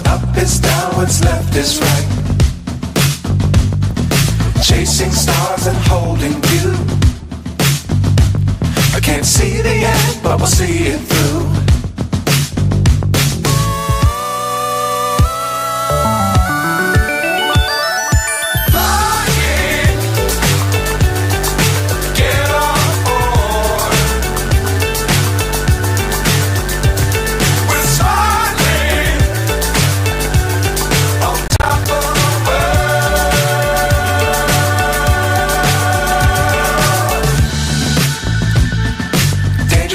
Up is down, what's left is right. Chasing stars and holding you. I can't see the end, but we'll see it through.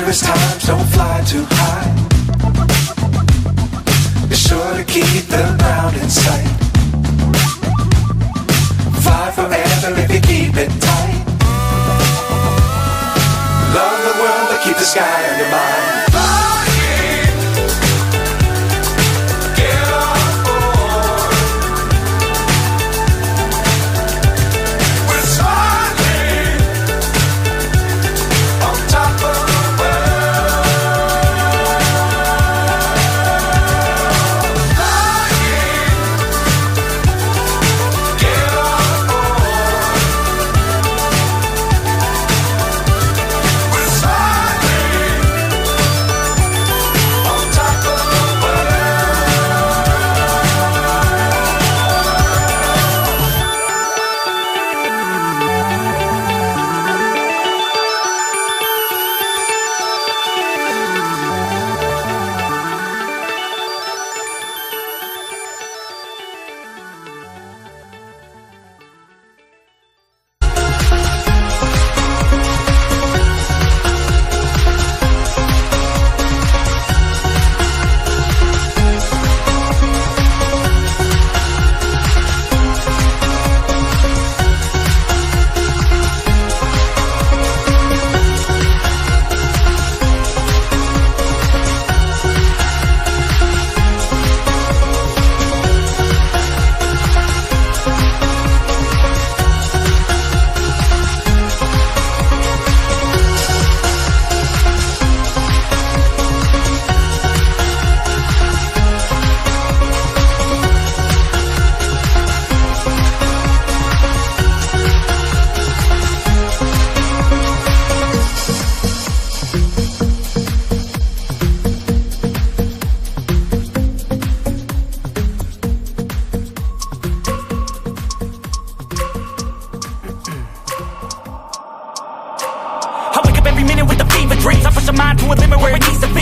Times don't fly too high. Be sure to keep the ground in sight. Fly forever if you keep it tight. Love the world but keep the sky on your mind.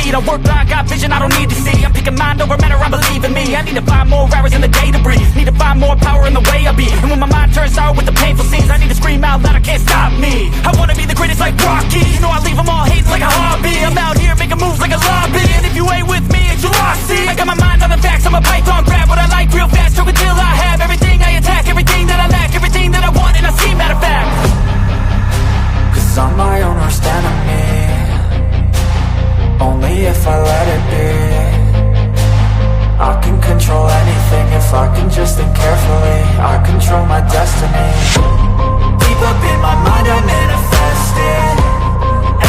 I work blind, got vision I don't need to see. I'm picking mind over matter, I believe in me. I need to find more hours in the day to breathe. Need to find more power in the way I be. And when my mind turns sour with the painful scenes, I need to scream out loud, I can't stop me. I wanna be the greatest like Rocky. You know I leave them all hating like a hobby. I'm out here making moves like a lobby. And if you ain't with me, it's your loss, see. I got my mind on the facts, I'm a python, grab what I like real fast. Stroke until I have everything I attack, everything that I lack, everything that I want, and I see, matter of fact. Cause I'm my own worst enemy. Only if I let it be. I can control anything if I can just think carefully. I control my destiny. Deep up in my mind I manifest it.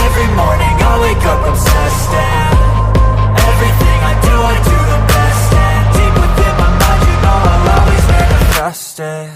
Every morning I wake up obsessed, and everything I do the best. And deep within my mind you know I'll always manifest it.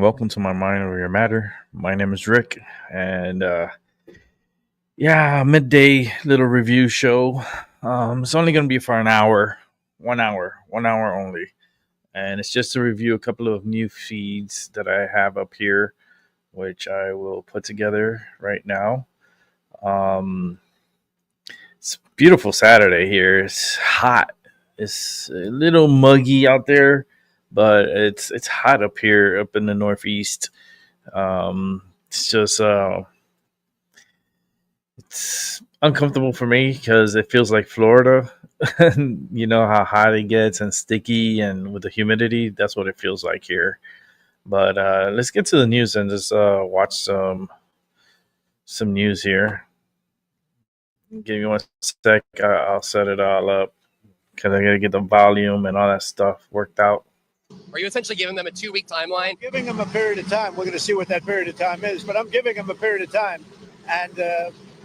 Welcome to my Mind Over Your Matter. My name is Rick, and midday little review show. It's only going to be for an hour, 1 hour only, and it's just to review a couple of new feeds that I have up here, which I will put together right now. It's a beautiful Saturday here. It's hot. It's a little muggy out there, but it's hot up here, up in the Northeast. It's just it's uncomfortable for me because it feels like Florida. You know how hot it gets and sticky, and with the humidity, that's what it feels like here. But let's get to the news and just watch some news here. Give me 1 sec. I'll set it all up because I got to get the volume and all that stuff worked out. Are you essentially giving them a 2-week timeline? Giving them a period of time. We're going to see what that period of time is, but I'm giving them a period of time. And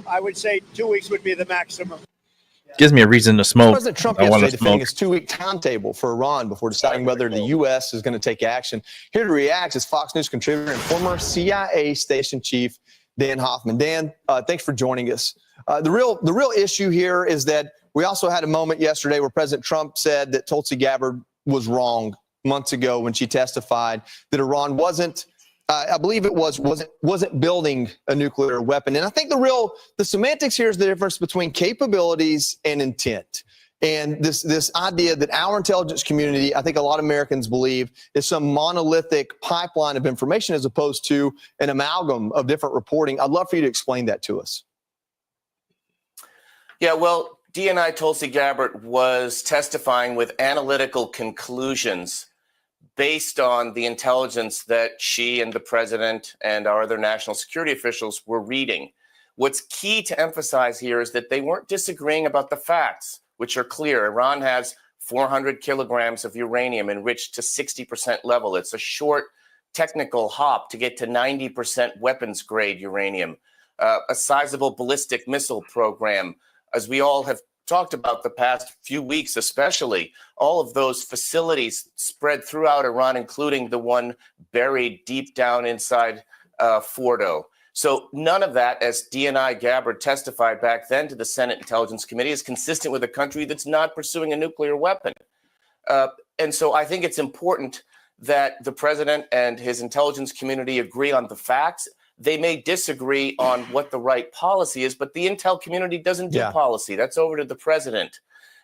I would say 2 weeks would be the maximum. Gives me a reason to smoke. President Trump I want yesterday to defending smoke. his 2-week timetable for Iran before deciding whether the U.S. is going to take action. Here to react is Fox News contributor and former CIA station chief Dan Hoffman. Dan, thanks for joining us. The real issue here is that we also had a moment yesterday where President Trump said that Tulsi Gabbard was wrong months ago when she testified that Iran wasn't. I believe it wasn't building a nuclear weapon. And I think the semantics here is the difference between capabilities and intent. And this idea that our intelligence community, I think a lot of Americans believe, is some monolithic pipeline of information as opposed to an amalgam of different reporting. I'd love for you to explain that to us. Yeah, well, DNI Tulsi Gabbard was testifying with analytical conclusions based on the intelligence that she and the president and our other national security officials were reading. What's key to emphasize here is that they weren't disagreeing about the facts, which are clear. Iran has 400 kilograms of uranium enriched to 60% level. It's a short technical hop to get to 90% weapons grade uranium, a sizable ballistic missile program. As we all have talked about the past few weeks, especially, all of those facilities spread throughout Iran, including the one buried deep down inside Fordo. So none of that, as DNI Gabbard testified back then to the Senate Intelligence Committee, is consistent with a country that's not pursuing a nuclear weapon. And so I think it's important that the president and his intelligence community agree on the facts. They may disagree on what the right policy is, but the intel community doesn't do policy. That's over to the president.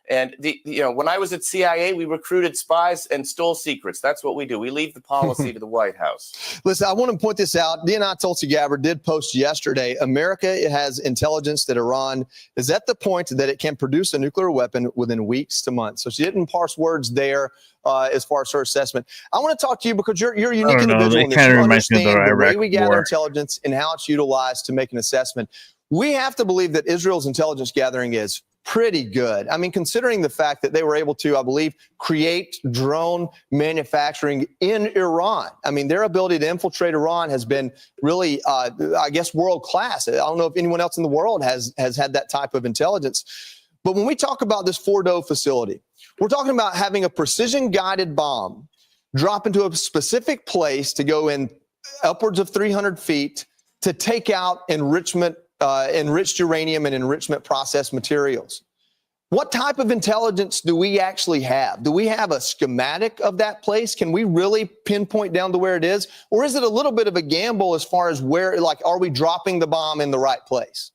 And when I was at CIA, we recruited spies and stole secrets. That's what we do. We leave the policy to the White House. Listen, I want to point this out. DNI Tulsi Gabbard did post yesterday, America has intelligence that Iran is at the point that it can produce a nuclear weapon within weeks to months. So she didn't parse words there as far as her assessment. I want to talk to you because you're a unique individual in this. You understand the way we gather intelligence and how it's utilized to make an assessment. We have to believe that Israel's intelligence gathering is pretty good. I mean, considering the fact that they were able to, I believe, create drone manufacturing in Iran. I mean, their ability to infiltrate Iran has been really, I guess, world class. I don't know if anyone else in the world has had that type of intelligence. But when we talk about this Fordo facility, we're talking about having a precision guided bomb drop into a specific place to go in upwards of 300 feet to take out enriched uranium and enrichment process materials. What type of intelligence do we actually have? Do we have a schematic of that place? Can we really pinpoint down to where it is? Or is it a little bit of a gamble as far as where, like, are we dropping the bomb in the right place?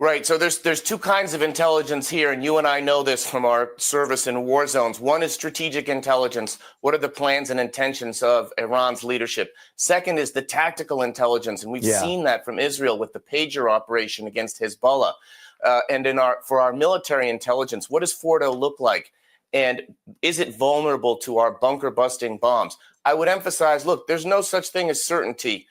Right. So there's two kinds of intelligence here, and you and I know this from our service in war zones. One is strategic intelligence. What are the plans and intentions of Iran's leadership? Second is the tactical intelligence, and we've seen that from Israel with the pager operation against Hezbollah. And for our military intelligence, what does Fordo look like? And is it vulnerable to our bunker-busting bombs? I would emphasize, look, there's no such thing as certainty.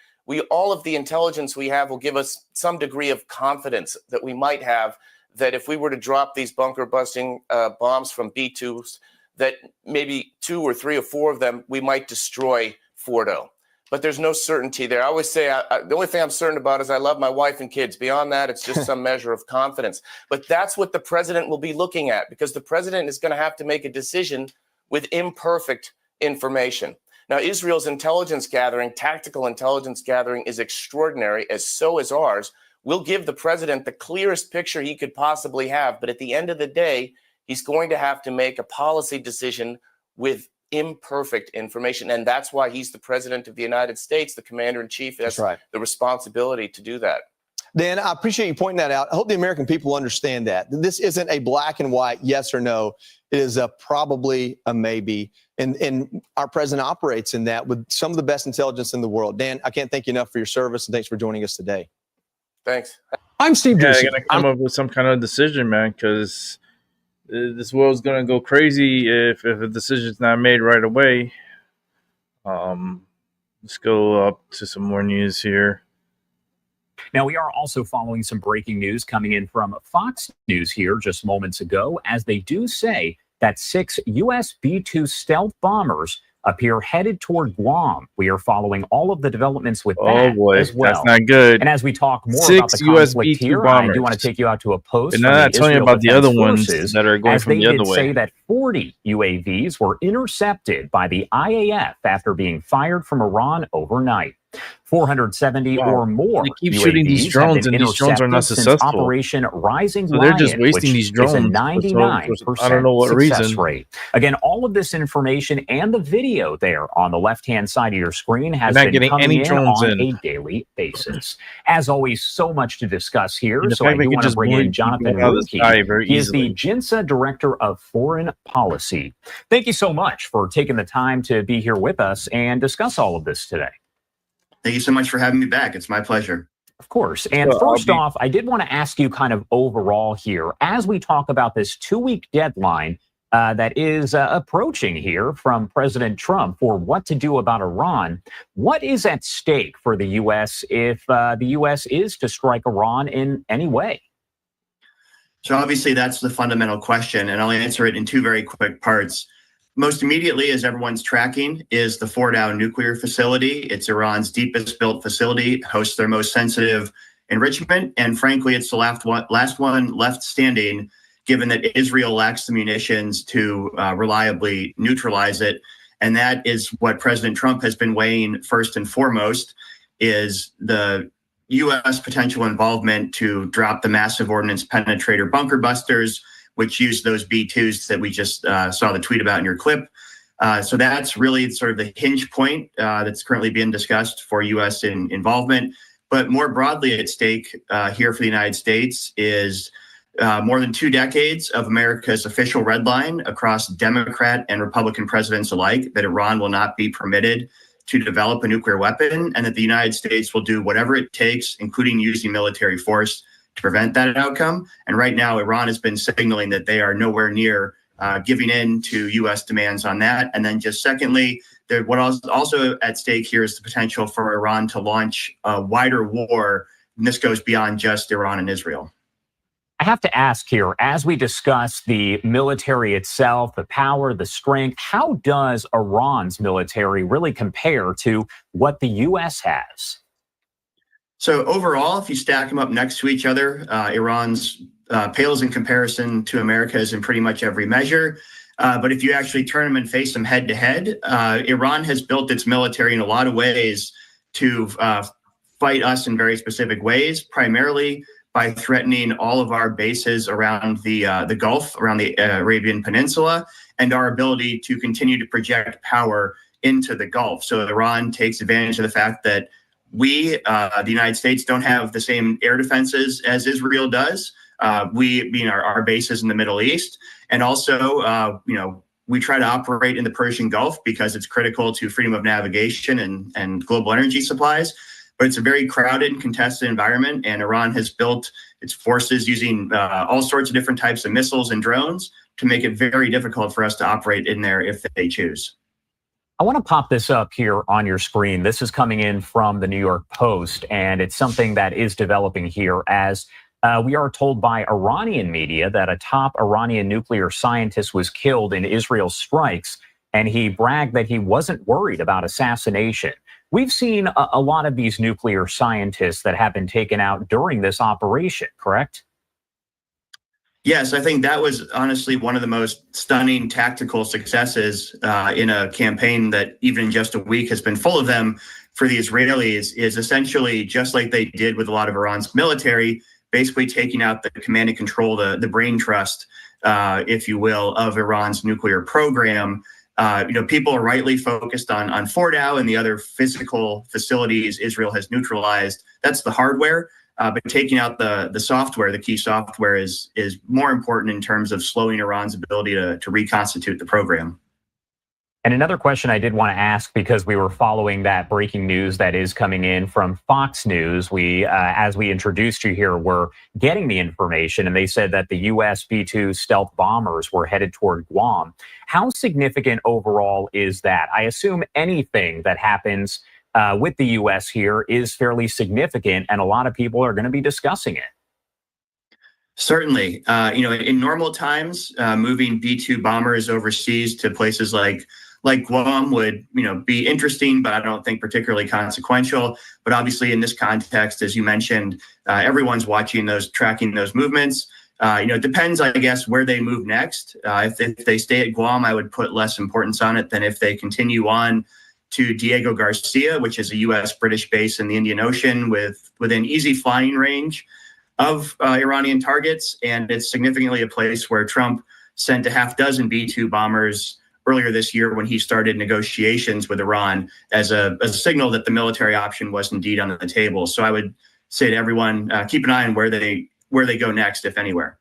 All of the intelligence we have will give us some degree of confidence that we might have that if we were to drop these bunker-busting bombs from B-2s, that maybe 2 or 3 or 4 of them, we might destroy Fordo. But there's no certainty there. I always say the only thing I'm certain about is I love my wife and kids. Beyond that, it's just some measure of confidence. But that's what the president will be looking at, because the president is going to have to make a decision with imperfect information. Now, Israel's intelligence gathering, tactical intelligence gathering, is extraordinary, as so is ours. We'll give the president the clearest picture he could possibly have, but at the end of the day, he's going to have to make a policy decision with imperfect information, and that's why he's the president of the United States. The commander-in-chief has the responsibility to do that. Dan, I appreciate you pointing that out. I hope the American people understand that. This isn't a black and white yes or no. It is a probably, a maybe. And our president operates in that with some of the best intelligence in the world. Dan, I can't thank you enough for your service, and thanks for joining us today. Thanks. I'm Steve Yeah, Doocy. they're gonna come up with some kind of decision, man, because this world's gonna go crazy if a decision's not made right away. Let's go up to some more news here. Now, we are also following some breaking news coming in from Fox News here just moments ago, as they do say that 6 U.S. B-2 stealth bombers appear headed toward Guam. We are following all of the developments with that as well. That's not good. And as we talk more 6 about the US conflict B-2 here, bombers. I do want to take you out to a post. And from now the not telling you Israel about the Defense other ones Forces, that are going as from they the other did way. say that 40 UAVs were intercepted by the IAF after being fired from Iran overnight. 470 or more They keep UAVs shooting these drones, have been and these drones are not intercepted since successful. Operation Rising So they're just Lion, wasting which these is a drones for 99% I don't know what success reason. rate. Again, all of this information and the video there on the left-hand side of your screen has They're not been getting coming any in drones on in. a daily basis. As always, so much to discuss here. And the So I fact they do can want to just bring bully in Jonathan people out of the sky Ruki. very He is the easily. JINSA Director of Foreign Policy. Thank you so much for taking the time to be here with us and discuss all of this today. Thank you so much for having me back. It's my pleasure. Of course. And first off, I did want to ask you kind of overall here, as we talk about this 2-week deadline that is approaching here from President Trump for what to do about Iran, what is at stake for the U.S. if the U.S. is to strike Iran in any way? So obviously that's the fundamental question, and I'll answer it in 2 very quick parts. Most immediately, as everyone's tracking, is the Fordow nuclear facility. It's Iran's deepest built facility, hosts their most sensitive enrichment, and frankly, it's the last one left standing, given that Israel lacks the munitions to reliably neutralize it. And that is what President Trump has been weighing first and foremost, is the U.S. potential involvement to drop the massive ordnance penetrator bunker busters, which use those B-2s that we just saw the tweet about in your clip. So that's really sort of the hinge point that's currently being discussed for U.S. involvement. But more broadly at stake here for the United States is more than 2 decades of America's official red line across Democrat and Republican presidents alike, that Iran will not be permitted to develop a nuclear weapon, and that the United States will do whatever it takes, including using military force, to prevent that outcome. And right now, Iran has been signaling that they are nowhere near giving in to U.S. demands on that. And then just secondly, what also at stake here is the potential for Iran to launch a wider war. And this goes beyond just Iran and Israel. I have to ask here, as we discuss the military itself, the power, the strength, how does Iran's military really compare to what the U.S. has? So overall, if you stack them up next to each other, Iran's pales in comparison to America's in pretty much every measure. But if you actually turn them and face them head to head, Iran has built its military in a lot of ways to fight us in very specific ways, primarily by threatening all of our bases around the Gulf, around the Arabian Peninsula, and our ability to continue to project power into the Gulf. So Iran takes advantage of the fact that we, the United States, don't have the same air defenses as Israel does. We, being our bases in the Middle East, and also, we try to operate in the Persian Gulf because it's critical to freedom of navigation and global energy supplies. But it's a very crowded and contested environment, and Iran has built its forces using all sorts of different types of missiles and drones to make it very difficult for us to operate in there if they choose. I want to pop this up here on your screen. This is coming in from the New York Post, and it's something that is developing here as we are told by Iranian media that a top Iranian nuclear scientist was killed in Israel's strikes, and he bragged that he wasn't worried about assassination. We've seen a lot of these nuclear scientists that have been taken out during this operation, correct? Yes, I think that was honestly one of the most stunning tactical successes in a campaign that even in just a week has been full of them for the Israelis, is essentially just like they did with a lot of Iran's military, basically taking out the command and control, the brain trust, if you will, of Iran's nuclear program. People are rightly focused on Fordow and the other physical facilities Israel has neutralized. That's the hardware. But taking out the software, the key software, is more important in terms of slowing Iran's ability to reconstitute the program. And another question I did want to ask, because we were following that breaking news that is coming in from Fox News. We, as we introduced you here, were getting the information, and they said that the U.S. B-2 stealth bombers were headed toward Guam. How significant overall is that? I assume anything that happens with the U.S. here is fairly significant, and a lot of people are going to be discussing it. Certainly. In normal times, moving B-2 bombers overseas to places like Guam would, be interesting, but I don't think particularly consequential. But obviously in this context, as you mentioned, everyone's tracking those movements. It depends, I guess, where they move next. If they stay at Guam, I would put less importance on it than if they continue on to Diego Garcia, which is a U.S.-British base in the Indian Ocean within easy flying range of Iranian targets. And it's significantly a place where Trump sent a half dozen B-2 bombers earlier this year when he started negotiations with Iran as a signal that the military option was indeed on the table. So I would say to everyone, keep an eye on where they go next, if anywhere.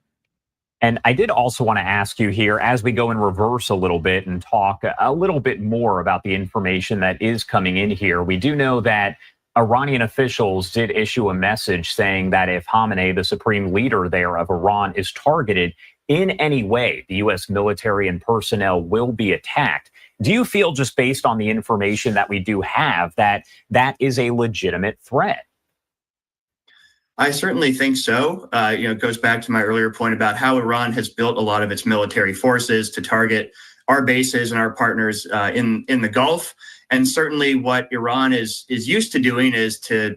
And I did also want to ask you here, as we go in reverse a little bit and talk a little bit more about the information that is coming in here. We do know that Iranian officials did issue a message saying that if Khamenei, the supreme leader there of Iran, is targeted in any way, the U.S. military and personnel will be attacked. Do you feel, just based on the information that we do have, that that is a legitimate threat? I certainly think so. It goes back to my earlier point about how Iran has built a lot of its military forces to target our bases and our partners in the Gulf. And certainly what Iran is used to doing is to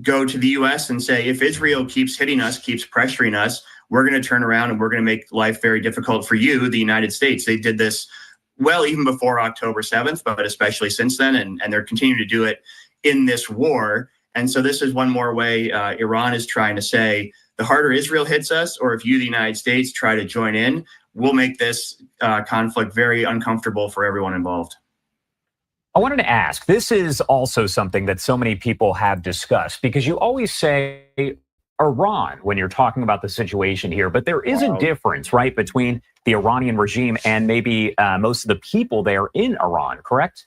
go to the U.S. and say, if Israel keeps hitting us, keeps pressuring us, we're going to turn around and we're going to make life very difficult for you, the United States. They did this well even before October 7th, but especially since then, and they're continuing to do it in this war. And so this is one more way Iran is trying to say, the harder Israel hits us, or if you, the United States, try to join in, we'll make this conflict very uncomfortable for everyone involved. I wanted to ask, this is also something that so many people have discussed, because you always say Iran when you're talking about the situation here, but there is a difference, right, between the Iranian regime and maybe most of the people there in Iran, correct?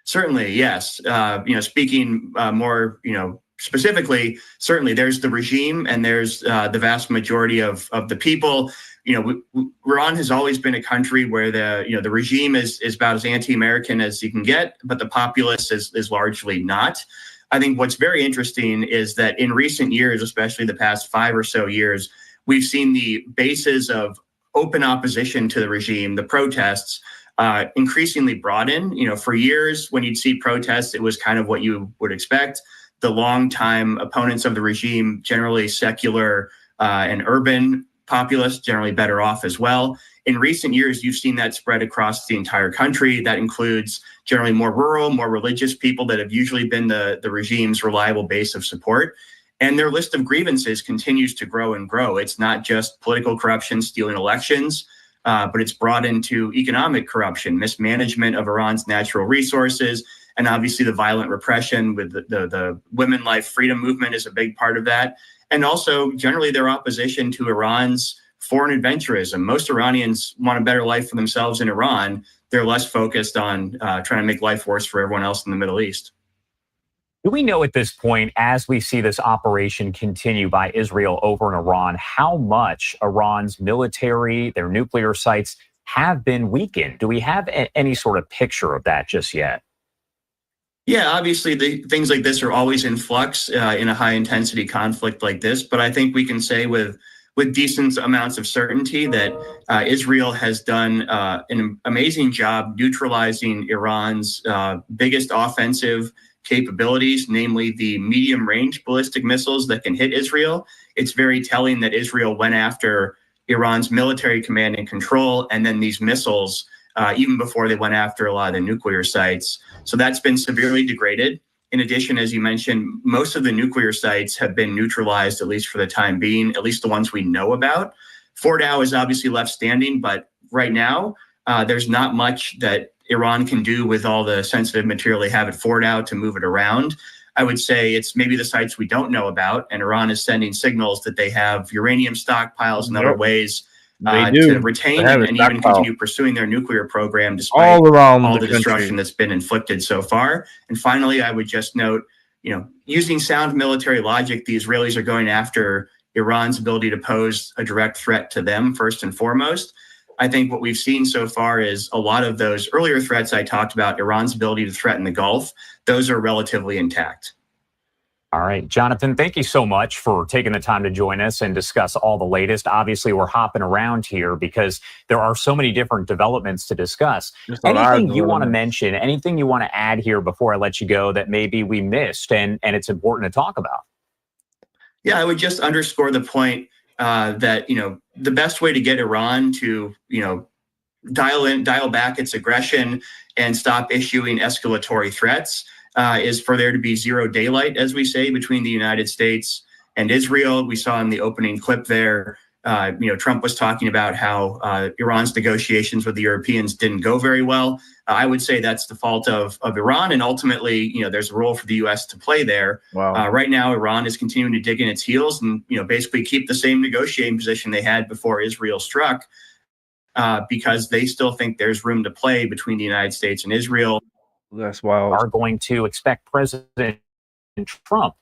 Certainly, yes. Speaking more, specifically, certainly there's the regime and there's the vast majority of the people. Iran has always been a country where the regime is about as anti-American as you can get, but the populace is largely not. I think what's very interesting is that in recent years, especially the past 5 or so years, we've seen the bases of open opposition to the regime, the protests, increasingly broaden. For years, when you'd see protests, it was kind of what you would expect. The longtime opponents of the regime, generally secular and urban populace, generally better off as well. In recent years, you've seen that spread across the entire country. That includes generally more rural, more religious people that have usually been the regime's reliable base of support. And their list of grievances continues to grow and grow. It's not just political corruption, stealing elections, but it's brought into economic corruption, mismanagement of Iran's natural resources, and obviously the violent repression with the Women Life Freedom Movement is a big part of that. And also generally their opposition to Iran's foreign adventurism. Most Iranians want a better life for themselves in Iran. They're less focused on trying to make life worse for everyone else in the Middle East. Do we know at this point, as we see this operation continue by Israel over in Iran, how much Iran's military, their nuclear sites, have been weakened? Do we have any sort of picture of that just yet? Yeah, obviously things like this are always in flux in a high intensity conflict like this. But I think we can say with decent amounts of certainty that Israel has done an amazing job neutralizing Iran's biggest offensive capabilities, namely the medium range ballistic missiles that can hit Israel. It's very telling that Israel went after Iran's military command and control, and then these missiles, even before they went after a lot of the nuclear sites. So that's been severely degraded. In addition, as you mentioned, most of the nuclear sites have been neutralized, at least for the time being, at least the ones we know about. Fordow is obviously left standing, but right now, there's not much that Iran can do with all the sensitive material they have at Fordow to move it around. I would say it's maybe the sites we don't know about, and Iran is sending signals that they have uranium stockpiles and other ways to retain and even continue pursuing their nuclear program despite all around all the the destruction that's been inflicted so far. And finally, I would just note, using sound military logic, the Israelis are going after Iran's ability to pose a direct threat to them first and foremost. I think what we've seen so far is a lot of those earlier threats I talked about, Iran's ability to threaten the Gulf, those are relatively intact. All right, Jonathan, thank you so much for taking the time to join us and discuss all the latest. Obviously, we're hopping around here because there are so many different developments to discuss. Anything you want to mention, anything you want to add here before I let you go that maybe we missed and it's important to talk about? Yeah, I would just underscore the point that, the best way to get Iran to, dial back its aggression and stop issuing escalatory threats is for there to be zero daylight, as we say, between the United States and Israel. We saw in the opening clip there, Trump was talking about how Iran's negotiations with the Europeans didn't go very well. I would say that's the fault of Iran, and ultimately, there's a role for the U.S. to play there. Wow. Right now, Iran is continuing to dig in its heels and basically keep the same negotiating position they had before Israel struck, because they still think there's room to play between the United States and Israel. That's wild. Are going to expect President Trump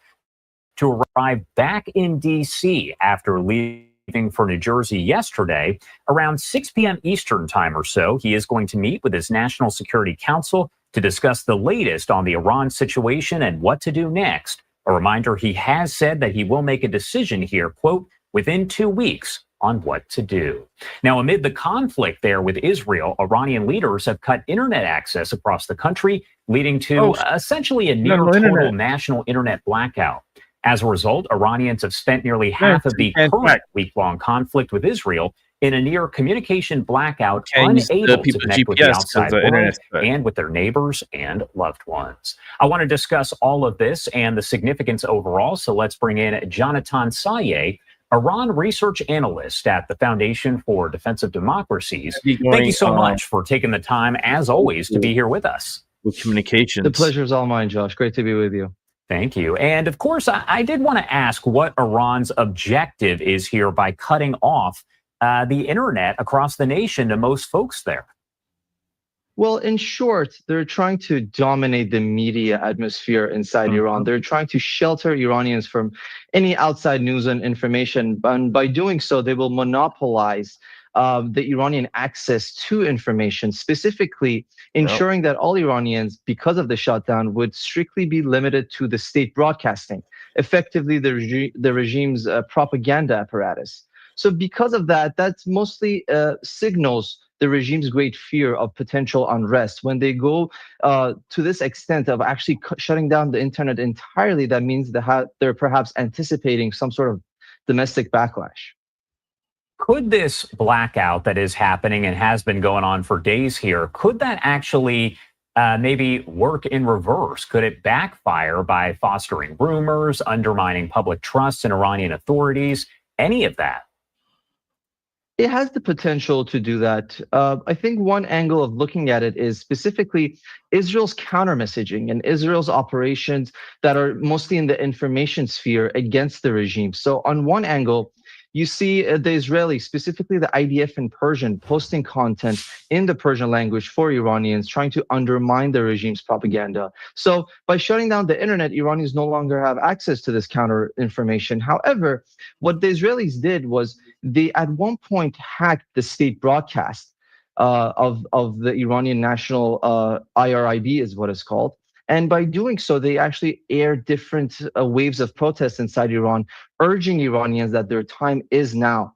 to arrive back in D.C. after leaving for New Jersey yesterday around 6 p.m. Eastern time or so. He is going to meet with his National Security Council to discuss the latest on the Iran situation and what to do next. A reminder, he has said that he will make a decision here, quote, within 2 weeks on what to do. Now, amid the conflict there with Israel, Iranian leaders have cut internet access across the country, leading to essentially a near total national internet blackout. As a result, Iranians have spent nearly half of the current week-long conflict with Israel in a near communication blackout, unable to connect with the outside world and with their neighbors and loved ones. I want to discuss all of this and the significance overall, so let's bring in Jonathan Sayeh, Iran research analyst at the Foundation for Defense of Democracies. Thank you so much for taking the time, as always, to be here with us. With communications. The pleasure is all mine, Josh. Great to be with you. Thank you. And of course, I did want to ask what Iran's objective is here by cutting off the internet across the nation to most folks there. Well, in short, they're trying to dominate the media atmosphere inside Iran. They're trying to shelter Iranians from any outside news and information. And by doing so, they will monopolize the Iranian access to information, specifically ensuring that all Iranians, because of the shutdown, would strictly be limited to the state broadcasting, effectively the regime's propaganda apparatus. So because of that, that's mostly signals the regime's great fear of potential unrest. When they go to this extent of actually shutting down the internet entirely, that means that they're perhaps anticipating some sort of domestic backlash. Could this blackout that is happening and has been going on for days here, could that actually maybe work in reverse? Could it backfire by fostering rumors, undermining public trust in Iranian authorities, any of that? It has the potential to do that. I think one angle of looking at it is specifically Israel's counter-messaging and Israel's operations that are mostly in the information sphere against the regime. So on one angle, you see the Israelis, specifically the IDF in Persian, posting content in the Persian language for Iranians, trying to undermine the regime's propaganda. So by shutting down the internet, Iranians no longer have access to this counter information. However, what the Israelis did was they at one point hacked the state broadcast of the Iranian national IRIB is what it's called. And by doing so, they actually aired different waves of protests inside Iran, urging Iranians that their time is now.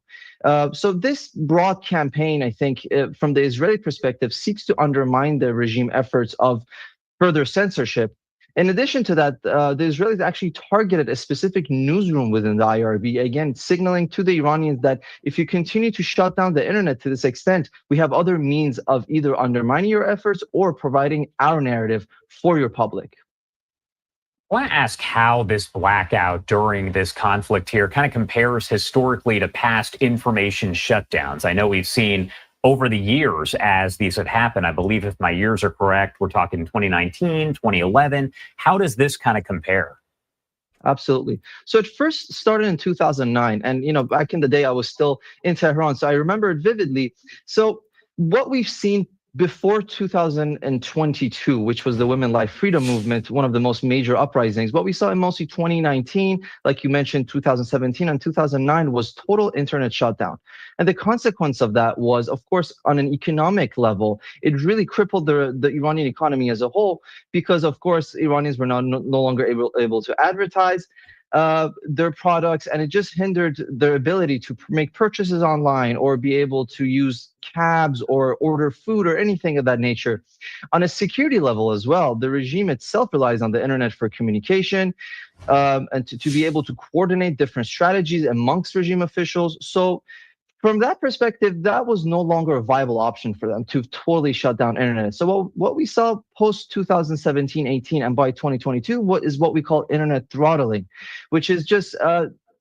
So this broad campaign, I think, from the Israeli perspective, seeks to undermine the regime efforts of further censorship. In addition to that, the Israelis actually targeted a specific newsroom within the IRB, again, signaling to the Iranians that if you continue to shut down the internet to this extent, we have other means of either undermining your efforts or providing our narrative for your public. I want to ask how this blackout during this conflict here kind of compares historically to past information shutdowns. I know we've seen over the years as these have happened, I believe if my years are correct, we're talking 2019, 2011. How does this kind of compare? Absolutely. So it first started in 2009. And, back in the day, I was still in Tehran. So I remember it vividly. So what we've seen before 2022, which was the Women Life Freedom Movement, one of the most major uprisings, what we saw in mostly 2019, like you mentioned, 2017 and 2009 was total internet shutdown. And the consequence of that was, of course, on an economic level, it really crippled the Iranian economy as a whole, because, of course, Iranians were no longer able to advertise their products, and it just hindered their ability to make purchases online or be able to use cabs or order food or anything of that nature. On a security level as well, the regime itself relies on the internet for communication and to be able to coordinate different strategies amongst regime officials. So from that perspective, that was no longer a viable option for them to totally shut down internet. So what we saw post 2017-18 and by 2022 what we call internet throttling, which is just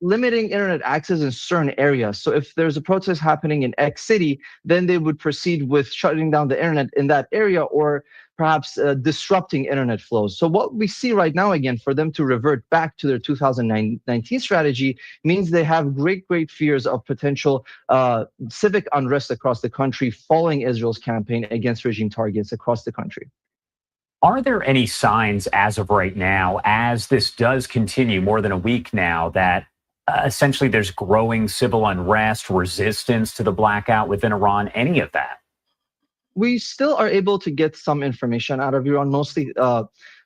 limiting internet access in certain areas. So if there's a protest happening in X city, then they would proceed with shutting down the internet in that area, or perhaps disrupting internet flows. So what we see right now, again, for them to revert back to their 2019 strategy means they have great fears of potential civic unrest across the country following Israel's campaign against regime targets across the country. Are there any signs as of right now, as this does continue more than a week now, that essentially there's growing civil unrest, resistance to the blackout within Iran, any of that? We still are able to get some information out of Iran, mostly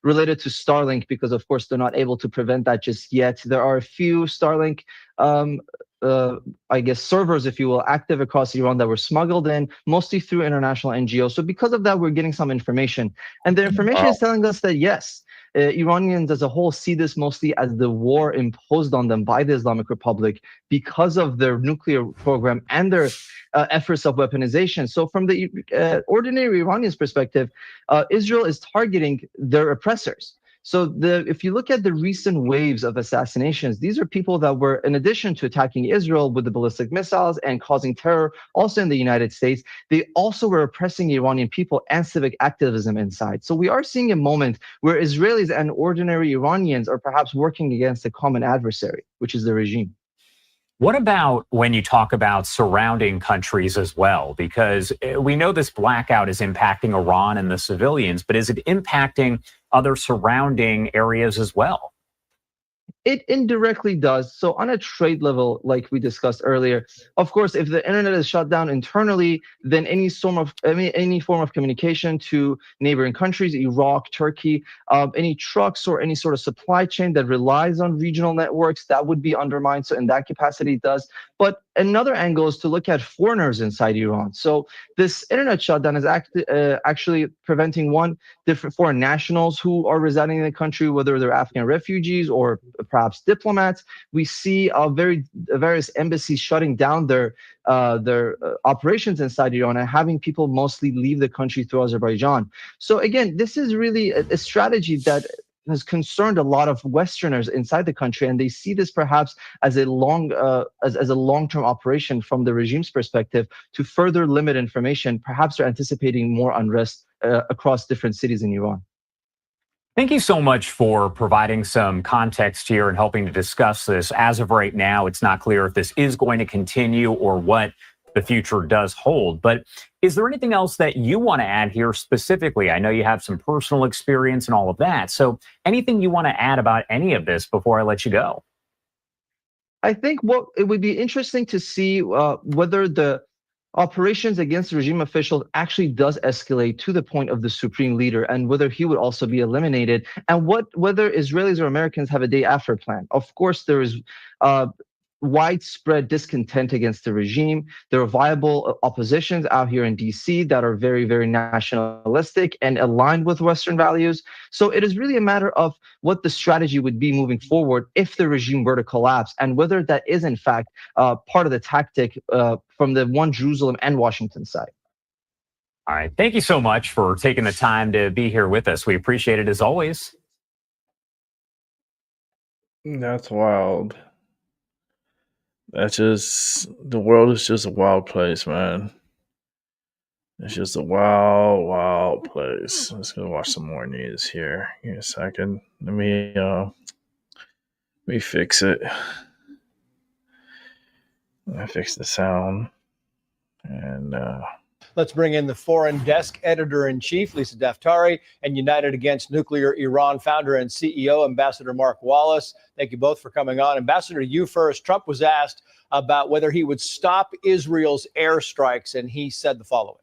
related to Starlink, because, of course, they're not able to prevent that just yet. There are a few Starlink, servers, if you will, active across Iran that were smuggled in, mostly through international NGOs. So because of that, we're getting some information. And the information is telling us that, yes, Iranians as a whole see this mostly as the war imposed on them by the Islamic Republic because of their nuclear program and their efforts of weaponization. So from the ordinary Iranian's perspective, Israel is targeting their oppressors. So if you look at the recent waves of assassinations, these are people that were, in addition to attacking Israel with the ballistic missiles and causing terror also in the United States, they also were oppressing Iranian people and civic activism inside. So we are seeing a moment where Israelis and ordinary Iranians are perhaps working against a common adversary, which is the regime. What about when you talk about surrounding countries as well? Because we know this blackout is impacting Iran and the civilians, but is it impacting other surrounding areas as well? It indirectly does. So on a trade level, like we discussed earlier, of course, if the internet is shut down internally, then any form of communication to neighboring countries, Iraq, Turkey, any trucks or any sort of supply chain that relies on regional networks, that would be undermined. So in that capacity, it does. But another angle is to look at foreigners inside Iran. So this internet shutdown is actually preventing different foreign nationals who are residing in the country, whether they're Afghan refugees or perhaps diplomats. We see various embassies shutting down their operations inside Iran and having people mostly leave the country through Azerbaijan. So again, this is really a strategy that has concerned a lot of Westerners inside the country, and they see this perhaps as a long-term operation from the regime's perspective to further limit information. Perhaps they're anticipating more unrest across different cities in Iran. Thank you so much for providing some context here and helping to discuss this. As of right now, it's not clear if this is going to continue or what the future does hold. But is there anything else that you want to add here specifically? I know you have some personal experience and all of that. So anything you want to add about any of this before I let you go? I think it would be interesting to see whether the operations against regime officials actually does escalate to the point of the supreme leader, and whether he would also be eliminated, and whether Israelis or Americans have a day after plan. Of course, there is widespread discontent against the regime. There are viable oppositions out here in DC that are very, very nationalistic and aligned with Western values. So it is really a matter of what the strategy would be moving forward if the regime were to collapse, and whether that is in fact part of the tactic from the One Jerusalem and Washington side. All right. Thank you so much for taking the time to be here with us. We appreciate it as always. That's wild. That's just, the world is just a wild place, man. It's just a wild, wild place. Let's go watch some more news here. Give me a second. Let me fix it. I fix the sound. And let's bring in the foreign desk editor-in-chief, Lisa Daftari, and United Against Nuclear Iran founder and CEO, Ambassador Mark Wallace. Thank you both for coming on. Ambassador, you first. Trump was asked about whether he would stop Israel's airstrikes, and he said the following.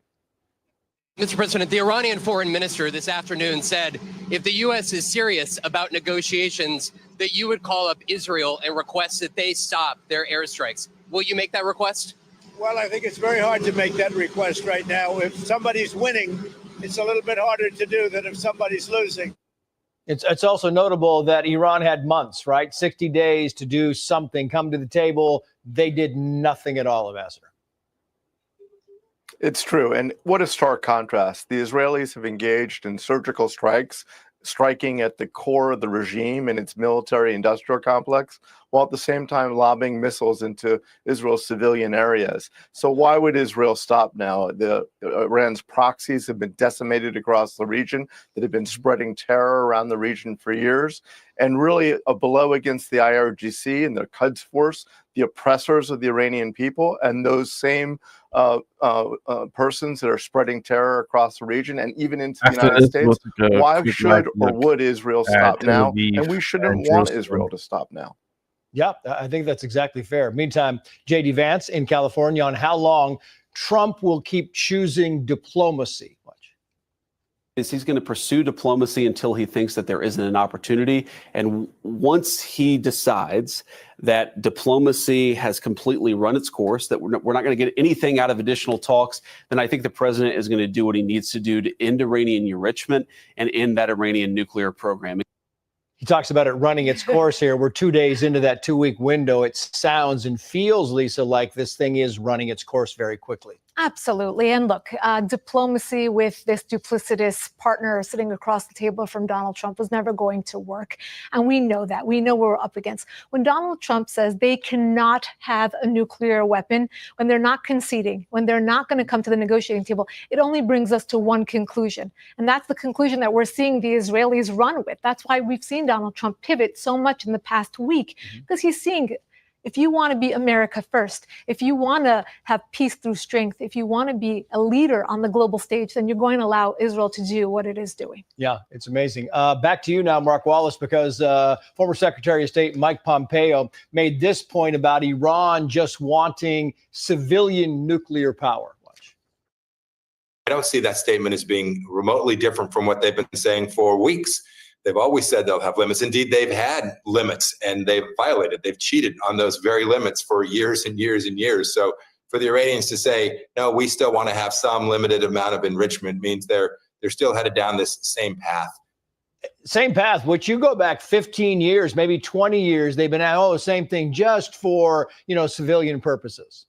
Mr. President, the Iranian foreign minister this afternoon said if the U.S. is serious about negotiations, that you would call up Israel and request that they stop their airstrikes. Will you make that request? Well, I think it's very hard to make that request right now. If somebody's winning, it's a little bit harder to do than if somebody's losing. It's also notable that Iran had months, right? 60 days to do something, come to the table. They did nothing at all, Ambassador. It's true. And what a stark contrast. The Israelis have engaged in surgical strikes, striking at the core of the regime and its military industrial complex, while at the same time lobbing missiles into Israel's civilian areas. So why would Israel stop now? Iran's proxies have been decimated across the region, that have been spreading terror around the region for years, and really a blow against the IRGC and the Quds Force, the oppressors of the Iranian people, and those same persons that are spreading terror across the region and even into the United States. Why should or would Israel stop now? And we shouldn't want Israel to stop now. Yeah, I think that's exactly fair. Meantime, J.D. Vance in California on how long Trump will keep choosing diplomacy. He's going to pursue diplomacy until he thinks that there isn't an opportunity. And once he decides that diplomacy has completely run its course, that we're not going to get anything out of additional talks, then I think the president is going to do what he needs to do to end Iranian enrichment and end that Iranian nuclear program. He talks about it running its course here. We're 2 days into that 2-week window. It sounds and feels, Lisa, like this thing is running its course very quickly. Absolutely. And look, diplomacy with this duplicitous partner sitting across the table from Donald Trump was never going to work. And we know that. We know what we're up against. When Donald Trump says they cannot have a nuclear weapon, when they're not conceding, when they're not going to come to the negotiating table, it only brings us to one conclusion. And that's the conclusion that we're seeing the Israelis run with. That's why we've seen Donald Trump pivot so much in the past week, because he's seeing if you want to be America first, if you want to have peace through strength, if you want to be a leader on the global stage, then you're going to allow Israel to do what it is doing. Yeah, it's amazing. Back to you now, Mark Wallace, because former Secretary of State Mike Pompeo made this point about Iran just wanting civilian nuclear power. Watch. I don't see that statement as being remotely different from what they've been saying for weeks. They've always said they'll have limits. Indeed, they've had limits and they've violated. They've cheated on those very limits for years and years and years. So for the Iranians to say, no, we still want to have some limited amount of enrichment means they're still headed down this same path. Same path, which you go back 15 years, maybe 20 years, they've been at the same thing just for, civilian purposes.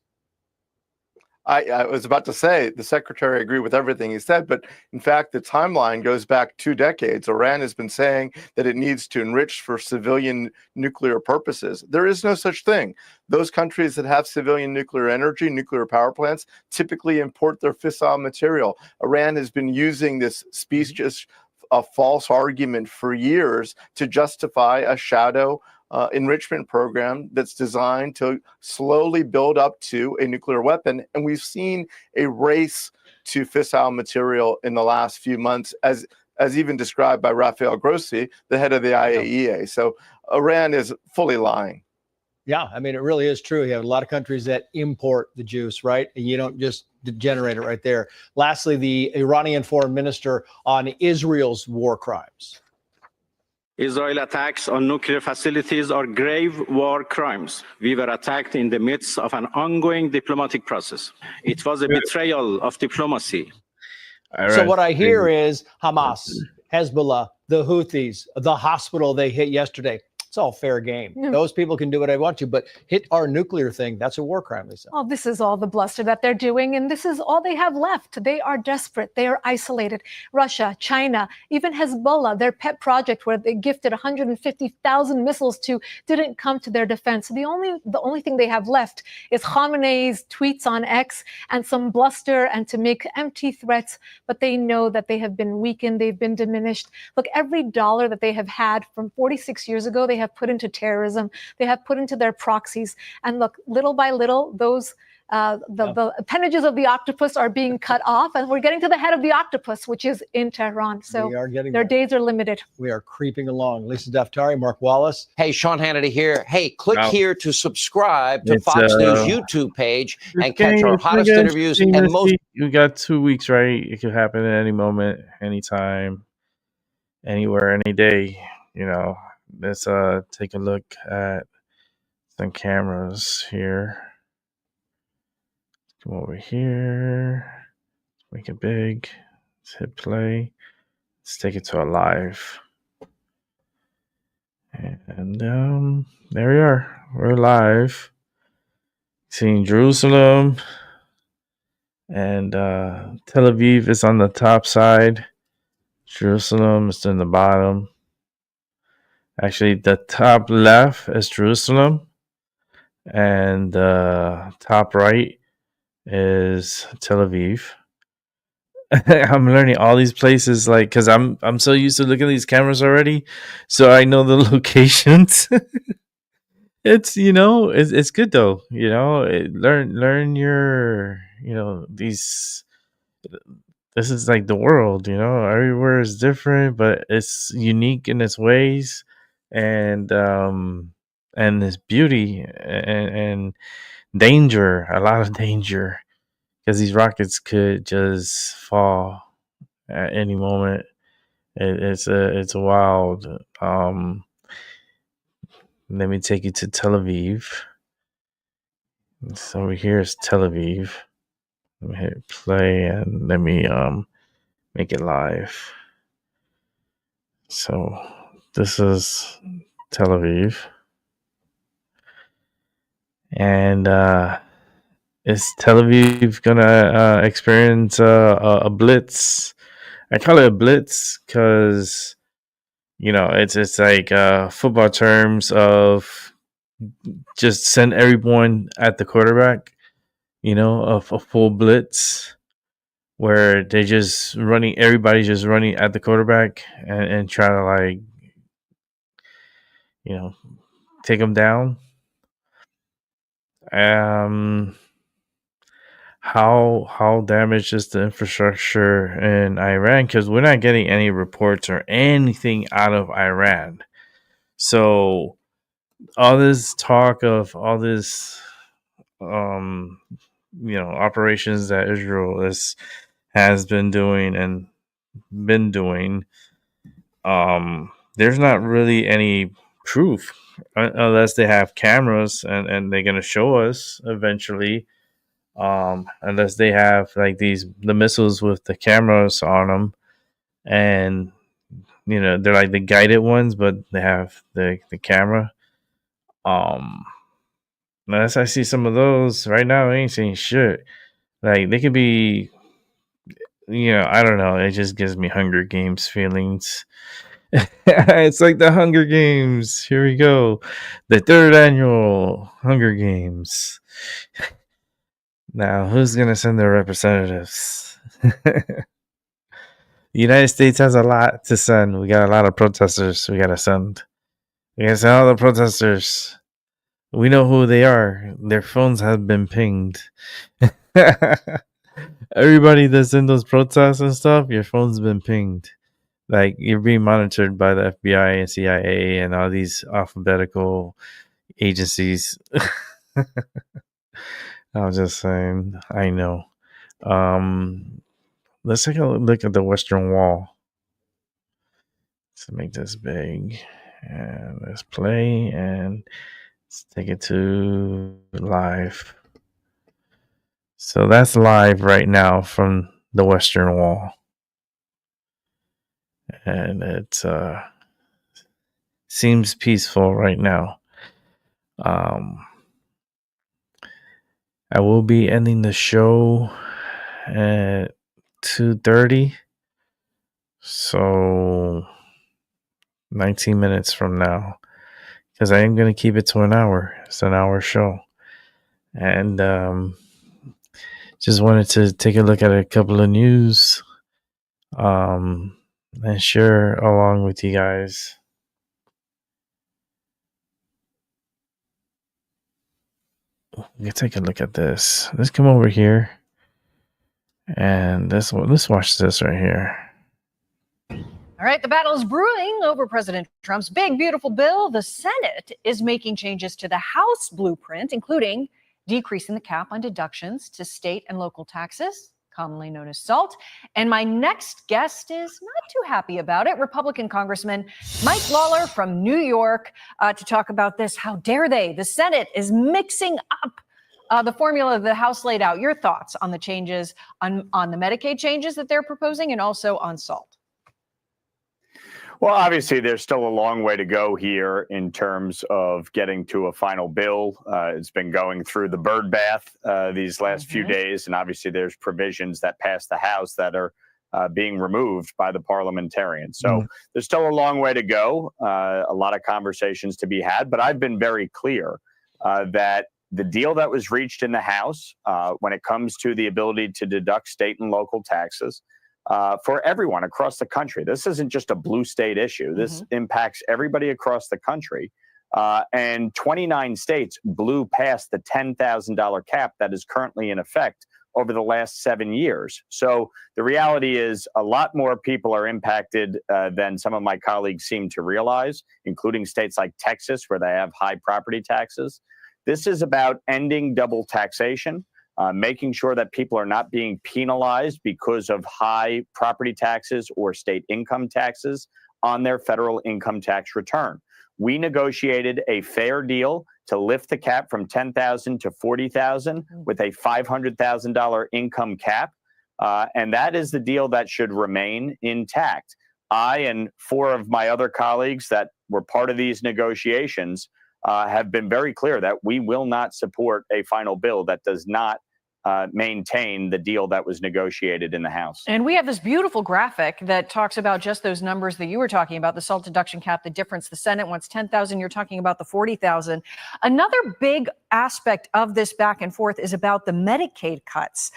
I was about to say the secretary agreed with everything he said, but in fact, the timeline goes back 2 decades. Iran has been saying that it needs to enrich for civilian nuclear purposes. There is no such thing. Those countries that have civilian nuclear energy, nuclear power plants, typically import their fissile material. Iran has been using this specious, false argument for years to justify a shadow enrichment program that's designed to slowly build up to a nuclear weapon. And we've seen a race to fissile material in the last few months, as even described by Rafael Grossi, the head of the IAEA. So Iran is fully lying. Yeah, I mean, it really is true. You have a lot of countries that import the juice, right? And you don't just generate it right there. Lastly, the Iranian foreign minister on Israel's war crimes. Israel attacks on nuclear facilities are grave war crimes. We were attacked in the midst of an ongoing diplomatic process. It was a betrayal of diplomacy. So what I hear is Hamas, Hezbollah, the Houthis, the hospital they hit yesterday. It's all fair game. Those people can do what they want to, but hit our nuclear thing, that's a war crime, Lisa. Oh, this is all the bluster that they're doing, and this is all they have left. They are desperate. They are isolated. Russia, China, even Hezbollah, their pet project where they gifted 150,000 missiles to, didn't come to their defense. The only thing they have left is Khamenei's tweets on X and some bluster and to make empty threats, but they know that they have been weakened. They've been diminished. Look, every dollar that they have had from 46 years ago, they have put into terrorism. They have put into their proxies. And look, little by little, those the appendages of the octopus are being cut off, and we're getting to the head of the octopus, which is in Tehran. So We are getting their there. days are limited. We are creeping along. Lisa Daftari, Mark Wallace. Hey, Sean Hannity here. Hey, click Wow. here to subscribe to It's, Fox News YouTube page and catch our It's hottest against interviews China and most. We got 2 weeks, right? It could happen at any moment, anytime, anywhere, any day. You know, let's take a look at some cameras here. Come over here, make it big. Let's hit play. Let's take it to a live. And there we are. We're live. Seeing Jerusalem. And Tel Aviv is on the top side. Jerusalem is in the bottom. Actually, the top left is Jerusalem. And the top right is Tel Aviv. I'm learning all these places, like, because I'm so used to looking at these cameras already, so I know the locations. It's it's good though. Learn your these. This is like the world. Everywhere is different, but it's unique in its ways, and its beauty and danger. A lot of danger. Because these rockets could just fall at any moment. It's wild. Let me take you to Tel Aviv. So over here is Tel Aviv. Let me hit play and let me make it live. So this is Tel Aviv, and is Tel Aviv gonna experience a blitz? I call it a blitz because it's like football terms of just send everyone at the quarterback. A full blitz where everybody's just running at the quarterback and try to take them down. How damaged is the infrastructure in Iran? Because we're not getting any reports or anything out of Iran. So all this talk of all this, operations that Israel has been doing, there's not really any proof unless they have cameras and they're gonna show us eventually. Unless they have like the missiles with the cameras on them, and they're like the guided ones, but they have the camera. Unless I see some of those right now, I ain't seeing shit. Like they could be, I don't know. It just gives me Hunger Games feelings. It's like the Hunger Games. Here we go, the 3rd annual Hunger Games. Now, who's going to send their representatives? The United States has a lot to send. We got a lot of protesters we got to send. We got to send all the protesters. We know who they are. Their phones have been pinged. Everybody that's in those protests and stuff, your phone's been pinged. Like, you're being monitored by the FBI and CIA and all these alphabetical agencies. I'm just saying, I know. Let's take a look at the Western Wall. Let's make this big. And let's play and let's take it to live. So that's live right now from the Western Wall. And it seems peaceful right now. I will be ending the show at 2:30. So 19 minutes from now. Because I am going to keep it to an hour. It's an hour show. And just wanted to take a look at a couple of news. And share along with you guys. Let's take a look at this. Let's come over here. And let's watch this right here. All right, the battle is brewing over President Trump's big, beautiful bill. The Senate is making changes to the House blueprint, including decreasing the cap on deductions to state and local taxes, commonly known as SALT. And my next guest is not too happy about it. Republican Congressman Mike Lawler from New York to talk about this. How dare they? The Senate is mixing up the formula the House laid out. Your thoughts on the changes, on the Medicaid changes that they're proposing, and also on SALT? Well, obviously, there's still a long way to go here in terms of getting to a final bill. It's been going through the bird bath these last few days, and obviously there's provisions that pass the House that are being removed by the parliamentarians. So there's still a long way to go, a lot of conversations to be had, but I've been very clear that the deal that was reached in the House when it comes to the ability to deduct state and local taxes, for everyone across the country. This isn't just a blue state issue. This impacts everybody across the country. And 29 states blew past the $10,000 cap that is currently in effect over the last 7 years. So the reality is a lot more people are impacted than some of my colleagues seem to realize, including states like Texas, where they have high property taxes. This is about ending double taxation. Making sure that people are not being penalized because of high property taxes or state income taxes on their federal income tax return. We negotiated a fair deal to lift the cap from $10,000 to $40,000 with a $500,000 income cap. And that is the deal that should remain intact. I and 4 of my other colleagues that were part of these negotiations have been very clear that we will not support a final bill that does not maintain the deal that was negotiated in the House. And we have this beautiful graphic that talks about just those numbers that you were talking about, the SALT deduction cap, the difference. The Senate wants 10,000. You're talking about the 40,000. Another big aspect of this back and forth is about the Medicaid cuts.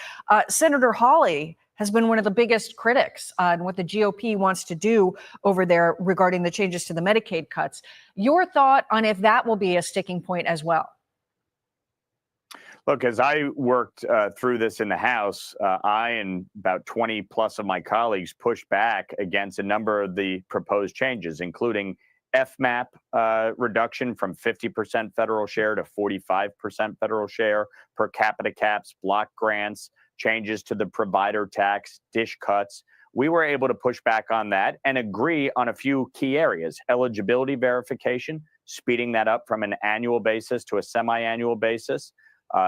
Senator Hawley has been one of the biggest critics on what the GOP wants to do over there regarding the changes to the Medicaid cuts. Your thought on if that will be a sticking point as well? Look, as I worked through this in the House, I and about 20 plus of my colleagues pushed back against a number of the proposed changes, including FMAP reduction from 50% federal share to 45% federal share, per capita caps, block grants, changes to the provider tax, dish cuts. We were able to push back on that and agree on a few key areas: eligibility verification, speeding that up from an annual basis to a semi-annual basis,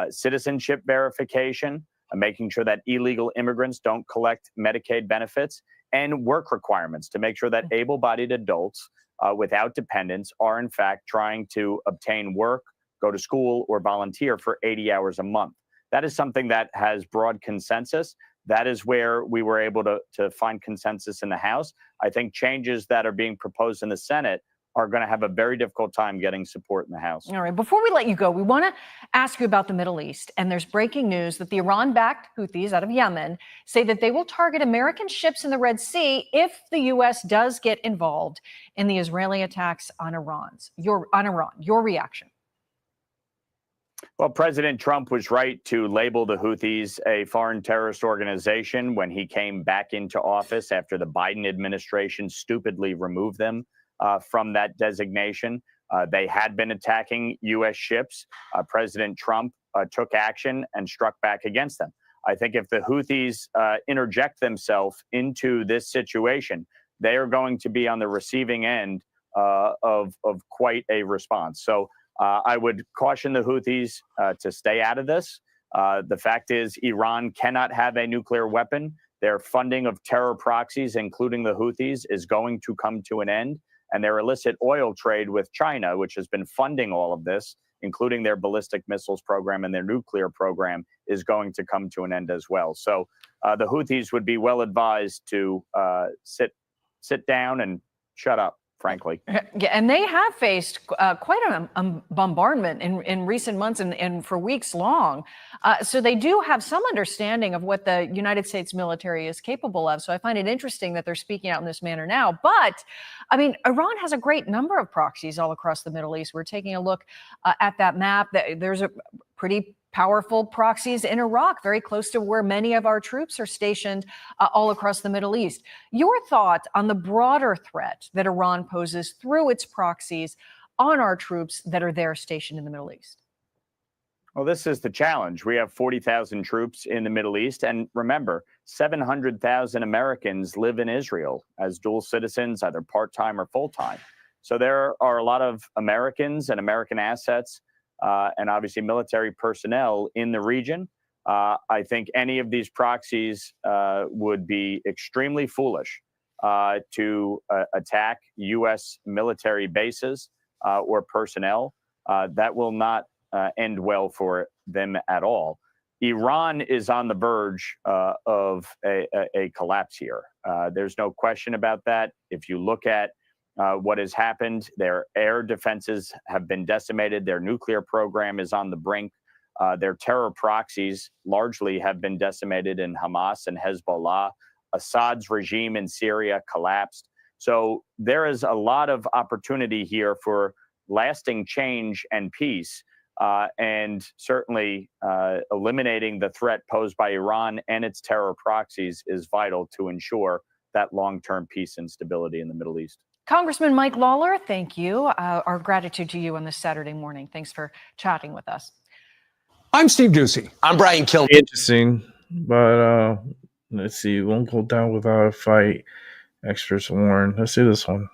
citizenship verification, making sure that illegal immigrants don't collect Medicaid benefits, and work requirements to make sure that able-bodied adults without dependents are in fact trying to obtain work, go to school, or volunteer for 80 hours a month. That is something that has broad consensus. That is where we were able to find consensus in the House. I think changes that are being proposed in the Senate are going to have a very difficult time getting support in the House. All right. Before we let you go, we want to ask you about the Middle East. And there's breaking news that the Iran-backed Houthis out of Yemen say that they will target American ships in the Red Sea if the U.S. does get involved in the Israeli attacks on Iran. Your reaction? Well, President Trump was right to label the Houthis a foreign terrorist organization when he came back into office after the Biden administration stupidly removed them from that designation. They had been attacking U.S. ships. President Trump took action and struck back against them. I think if the Houthis interject themselves into this situation, they are going to be on the receiving end of quite a response. So I would caution the Houthis to stay out of this. The fact is, Iran cannot have a nuclear weapon. Their funding of terror proxies, including the Houthis, is going to come to an end. And their illicit oil trade with China, which has been funding all of this, including their ballistic missiles program and their nuclear program, is going to come to an end as well. So the Houthis would be well advised to sit down and shut up, frankly. Yeah, and they have faced quite a bombardment in recent months and for weeks long. So they do have some understanding of what the United States military is capable of. So I find it interesting that they're speaking out in this manner now. But, I mean, Iran has a great number of proxies all across the Middle East. We're taking a look at that map. There's a pretty powerful proxies in Iraq, very close to where many of our troops are stationed all across the Middle East. Your thought on the broader threat that Iran poses through its proxies on our troops that are there stationed in the Middle East? Well, this is the challenge. We have 40,000 troops in the Middle East. And remember, 700,000 Americans live in Israel as dual citizens, either part-time or full-time. So there are a lot of Americans and American assets and obviously military personnel in the region. I think any of these proxies would be extremely foolish to attack U.S. military bases or personnel. That will not end well for them at all. Iran is on the verge of a collapse here. There's no question about that. If you look at what has happened, their air defenses have been decimated. Their nuclear program is on the brink. Their terror proxies largely have been decimated in Hamas and Hezbollah. Assad's regime in Syria collapsed. So there is a lot of opportunity here for lasting change and peace, and certainly eliminating the threat posed by Iran and its terror proxies is vital to ensure that long-term peace and stability in the Middle East. Congressman Mike Lawler, thank you. Our gratitude to you on this Saturday morning. Thanks for chatting with us. I'm Steve Doocy. I'm Brian Kilmeade. Interesting, but let's see. Won't go down without a fight. Experts warn. Let's see this one.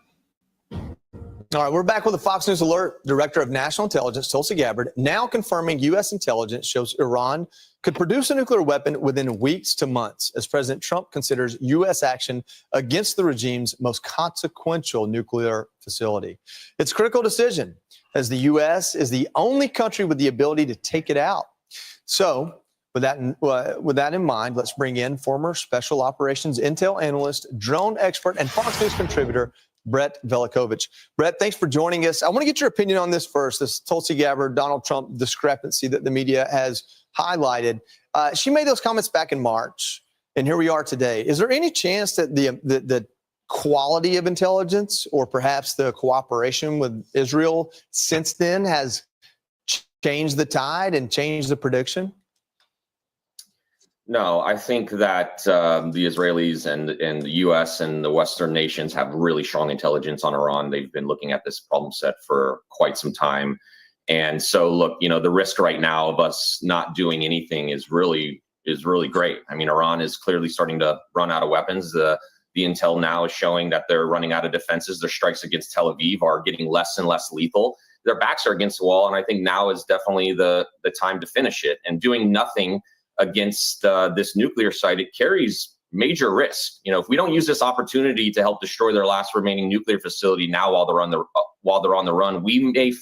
All right, we're back with a Fox News Alert. Director of National Intelligence, Tulsi Gabbard, now confirming U.S. intelligence shows Iran could produce a nuclear weapon within weeks to months as President Trump considers U.S. action against the regime's most consequential nuclear facility. It's a critical decision as the U.S. is the only country with the ability to take it out. So with that in mind, let's bring in former Special Operations Intel analyst, drone expert, and Fox News contributor, Brett Velikovich. Brett, thanks for joining us. I want to get your opinion on this first, this Tulsi Gabbard, Donald Trump discrepancy that the media has highlighted. She made those comments back in March, and here we are today. Is there any chance that the quality of intelligence or perhaps the cooperation with Israel since then has changed the tide and changed the prediction? No, I think that the Israelis and the U.S. and the Western nations have really strong intelligence on Iran. They've been looking at this problem set for quite some time. And so, look, the risk right now of us not doing anything is really great. I mean, Iran is clearly starting to run out of weapons. The intel now is showing that they're running out of defenses. Their strikes against Tel Aviv are getting less and less lethal. Their backs are against the wall, and I think now is definitely the time to finish it. And doing nothing against this nuclear site, it carries major risk. If we don't use this opportunity to help destroy their last remaining nuclear facility now while they're on the run, we may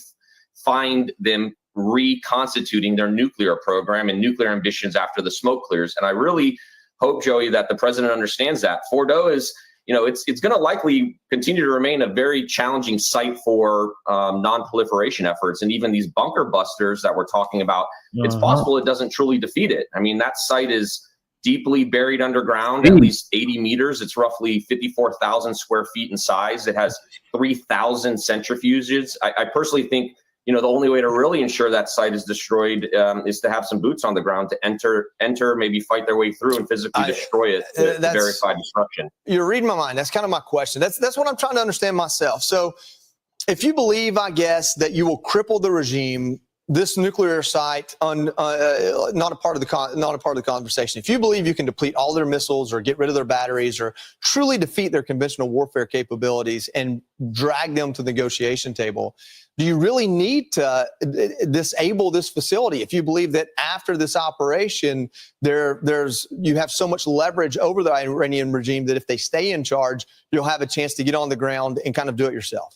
find them reconstituting their nuclear program and nuclear ambitions after the smoke clears. And I really hope, Joey, that the president understands that. Fordo is, it's going to likely continue to remain a very challenging site for non-proliferation efforts. And even these bunker busters that we're talking about, it's possible it doesn't truly defeat it. I mean, that site is deeply buried underground, at least 80 meters. It's roughly 54,000 square feet in size. It has 3,000 centrifuges. I personally think, the only way to really ensure that site is destroyed is to have some boots on the ground to enter, maybe fight their way through and physically destroy it to verify destruction. You're reading my mind. That's kind of my question. That's what I'm trying to understand myself. So if you believe, I guess, that you will cripple the regime this nuclear site not a part of the conversation. If you believe you can deplete all their missiles or get rid of their batteries or truly defeat their conventional warfare capabilities and drag them to the negotiation table, do you really need to disable this facility? If you believe that after this operation, you have so much leverage over the Iranian regime that if they stay in charge, you'll have a chance to get on the ground and kind of do it yourself.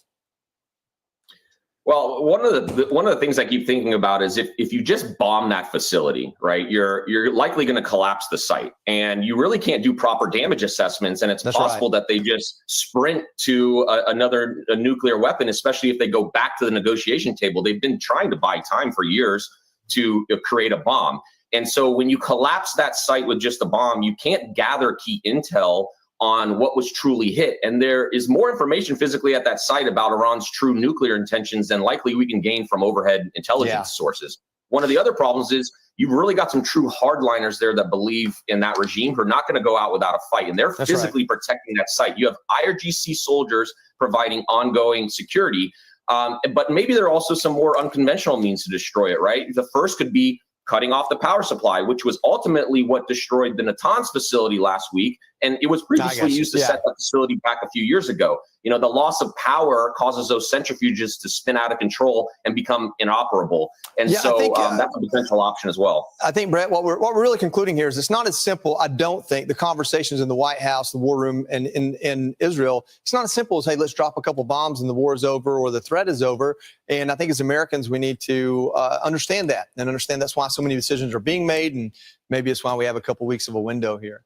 Well, one of the things I keep thinking about is if you just bomb that facility, right, you're likely going to collapse the site, and you really can't do proper damage assessments. And it's possible that they just sprint to another nuclear weapon, especially if they go back to the negotiation table. They've been trying to buy time for years to create a bomb. And so when you collapse that site with just a bomb, you can't gather key intel on what was truly hit. And there is more information physically at that site about Iran's true nuclear intentions than likely we can gain from overhead intelligence sources. One of the other problems is you've really got some true hardliners there that believe in that regime who are not going to go out without a fight. And they're physically protecting that site. You have IRGC soldiers providing ongoing security. But maybe there are also some more unconventional means to destroy it, right? The first could be cutting off the power supply, which was ultimately what destroyed the Natanz facility last week. And it was previously used to set that facility back a few years ago. You know, the loss of power causes those centrifuges to spin out of control and become inoperable. And that's a potential option as well. I think, Brett, what we're really concluding here is it's not as simple. I don't think the conversations in the White House, the war room, and in Israel, it's not as simple as, hey, let's drop a couple bombs and the war is over or the threat is over. And I think as Americans, we need to understand that and understand that's why so many decisions are being made. And maybe it's why we have a couple weeks of a window here.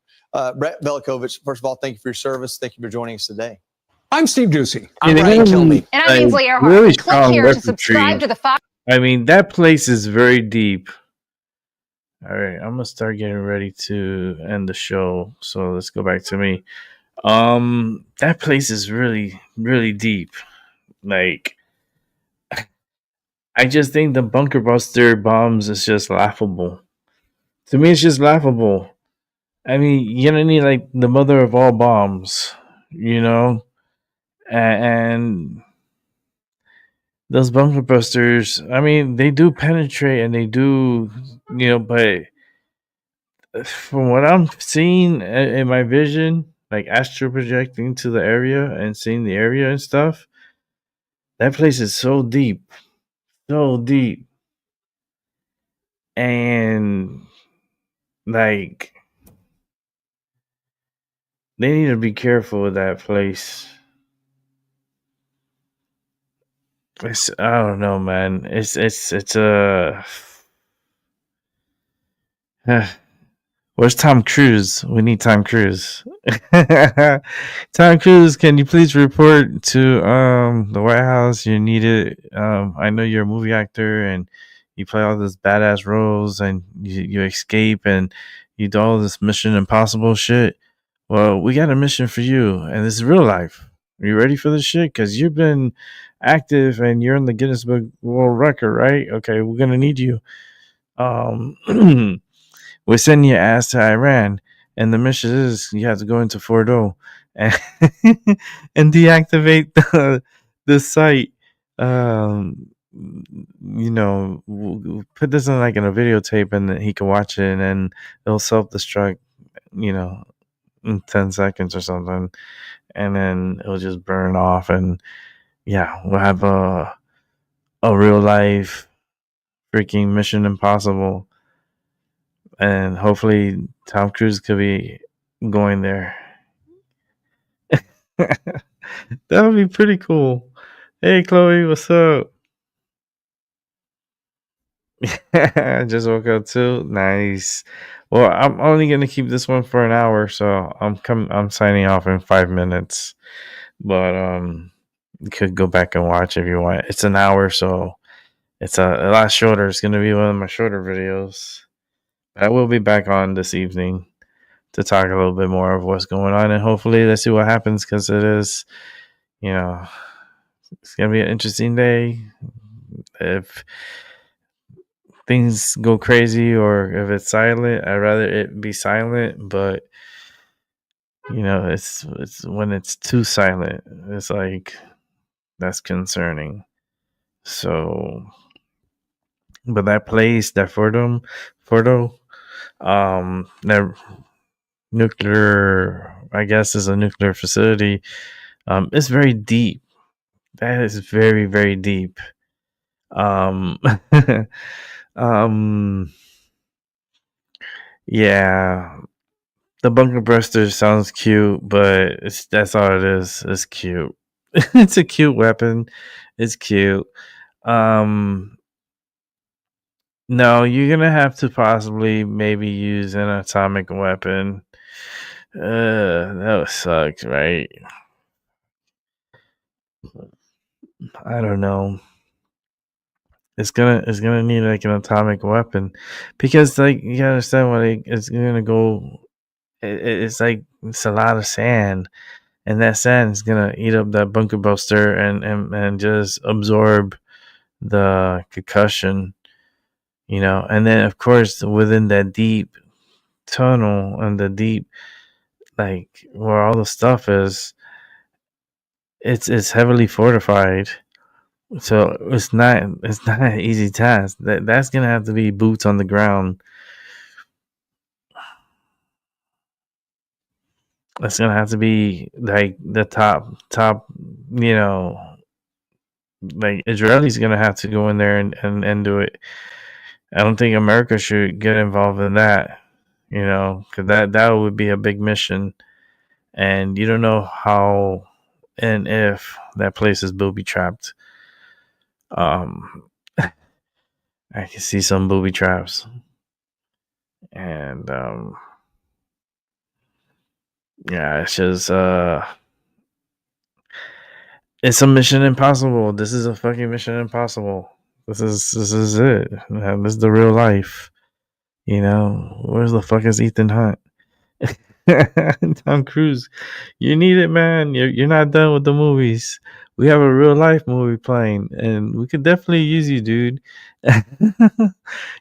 Brett Velikovich, first of all, thank you for your service. Thank you for joining us today. I'm Steve Doocy. I'm Brian Kilmeade. And I'm Ainsley Earhart. Really Click strong here to weaponry. subscribe to the Fox. I mean, that place is very deep. All right, I'm gonna start getting ready to end the show. So let's go back to me. That place is really, really deep. Like, I just think the bunker buster bombs is just laughable. To me, it's just laughable. I mean, you're gonna need like the mother of all bombs, you know? And those bunker busters, I mean, they do penetrate and they do, you know, but from what I'm seeing in my vision, like astral projecting to the area and seeing the area and stuff, that place is so deep. So deep. And like, they need to be careful with that place. I don't know, man. Where's Tom Cruise? We need Tom Cruise. Tom Cruise, can you please report to the White House? You need it. I know you're a movie actor and you play all these badass roles and you escape and you do all this Mission Impossible shit. Well, we got a mission for you, and this is real life. Are you ready for this shit? Because you've been active and you're in the Guinness Book World Record, right? Okay, we're gonna need you. We're sending your ass to Iran, and the mission is you have to go into Fordo and and deactivate the site. You know, we'll put this in like in a videotape, and then he can watch it, and then it'll self-destruct. You know, in 10 seconds or something, and then it'll just burn off, and yeah, we'll have a real life freaking Mission Impossible, and hopefully Tom Cruise could be going there. That would be pretty cool. Hey Chloe, what's up? I just woke up too. Nice. Well, I'm only gonna keep this one for an hour, so I'm signing off in 5 minutes. But you could go back and watch if you want. It's an hour, so it's a lot shorter. It's gonna be one of my shorter videos. I will be back on this evening to talk a little bit more of what's going on, and hopefully let's see what happens, because it is, you know, it's gonna be an interesting day. If things go crazy or if it's silent, I'd rather it be silent, but you know, it's when it's too silent, it's like that's concerning. So But that place, that Fordo, that nuclear, I guess, is a nuclear facility. It's very deep. That is very, very deep. Um, um, yeah, the bunker buster sounds cute, but that's all it is. It's cute. It's a cute weapon. It's cute. No, you're gonna have to possibly maybe use an atomic weapon. That would suck, right? I don't know. It's gonna need like an atomic weapon, because like you gotta understand what it's gonna go. It's like it's a lot of sand, and that sand is gonna eat up that bunker buster and just absorb the concussion, And then of course within that deep tunnel and the deep, like where all the stuff is, it's heavily fortified. So it's not an easy task. That's gonna have to be boots on the ground. That's gonna have to be like the top, like Israeli's gonna have to go in there and do it. I don't think America should get involved in that, because that would be a big mission, and you don't know how and if that place is booby trapped. I can see some booby traps, and yeah, it's just it's a Mission Impossible. This is a fucking Mission Impossible. This is it. Man, this is the real life. Where's the fuck is Ethan Hunt? Tom Cruise, you need it, man. You're not done with the movies. We have a real life movie playing, and we could definitely use you, dude.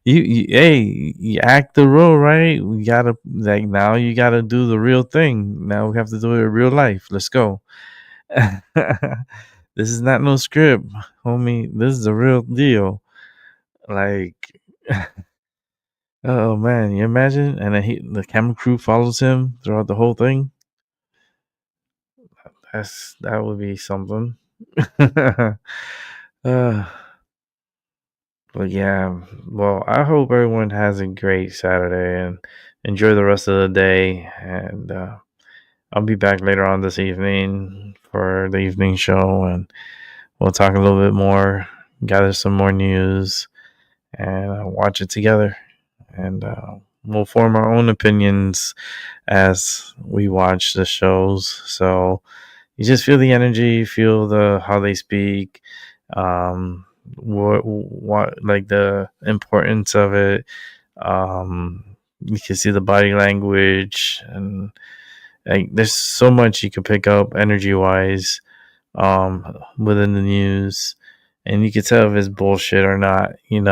You act the role, right? We gotta now. You gotta do the real thing. Now we have to do it in real life. Let's go. This is not no script, homie. This is the real deal. Like, oh man, you imagine? And then the camera crew follows him throughout the whole thing. That would be something. But yeah, well, I hope everyone has a great Saturday and enjoy the rest of the day. And I'll be back later on this evening for the evening show, and we'll talk a little bit more, gather some more news, and watch it together. And we'll form our own opinions as we watch the shows. So you just feel the energy, feel how they speak, what like the importance of it. You can see the body language, and like there's so much you can pick up energy wise within the news, and you can tell if it's bullshit or not. You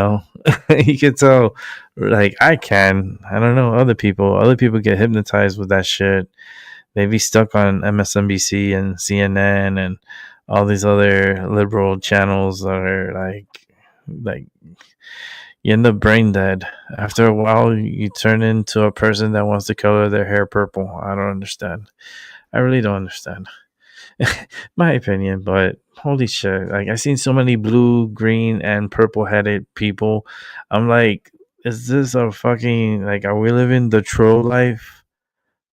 can tell. Like I don't know, other people get hypnotized with that shit. They be stuck on MSNBC and CNN and all these other liberal channels that are like you end up brain dead. After a while, you turn into a person that wants to color their hair purple. I don't understand. I really don't understand. My opinion, but holy shit. Like, I've seen so many blue, green, and purple headed people. I'm like, is this a fucking, like, are we living the troll life?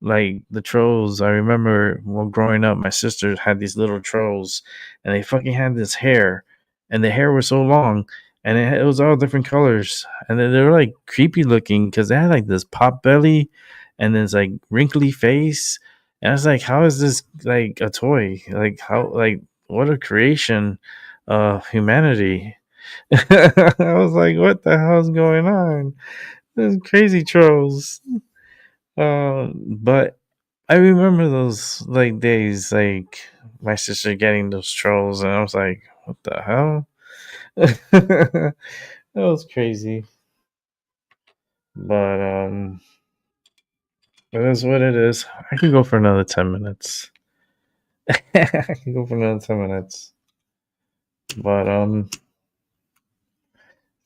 Like, the trolls, I remember growing up, my sister had these little trolls, and they fucking had this hair, and the hair was so long, and it was all different colors, and they were like creepy looking because they had like this pop belly and this like wrinkly face, and I was like, how is this like a toy? Like, how, like, what a creation of humanity. I was like, what the hell's going on? Those crazy trolls. But I remember those like days, like my sister getting those trolls, and I was like, what the hell? That was crazy. But it is what it is. I could go for another 10 minutes. I can go for another 10 minutes. But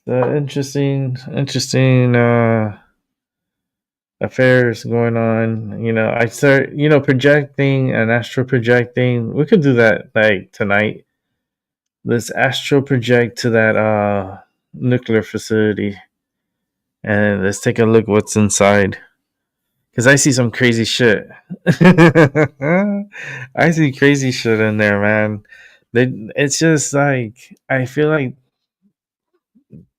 The interesting affairs going on. I start, projecting and astral projecting. We could do that like tonight. Let's astral project to that nuclear facility, and let's take a look what's inside. Because I see some crazy shit. I see crazy shit in there, man. It's just like, I feel like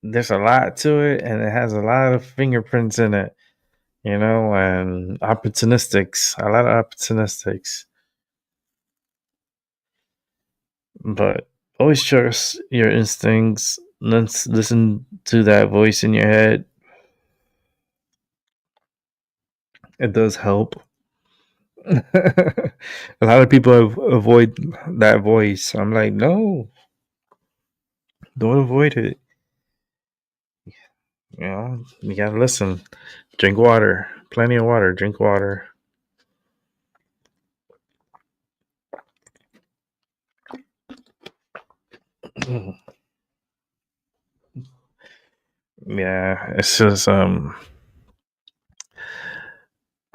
there's a lot to it, and it has a lot of fingerprints in it, and opportunistics. A lot of opportunistics. But always trust your instincts. Let's listen to that voice in your head. It does help. A lot of people avoid that voice. I'm like, no, don't avoid it. You gotta listen. Drink water. Plenty of water. Drink water. Yeah, it's just a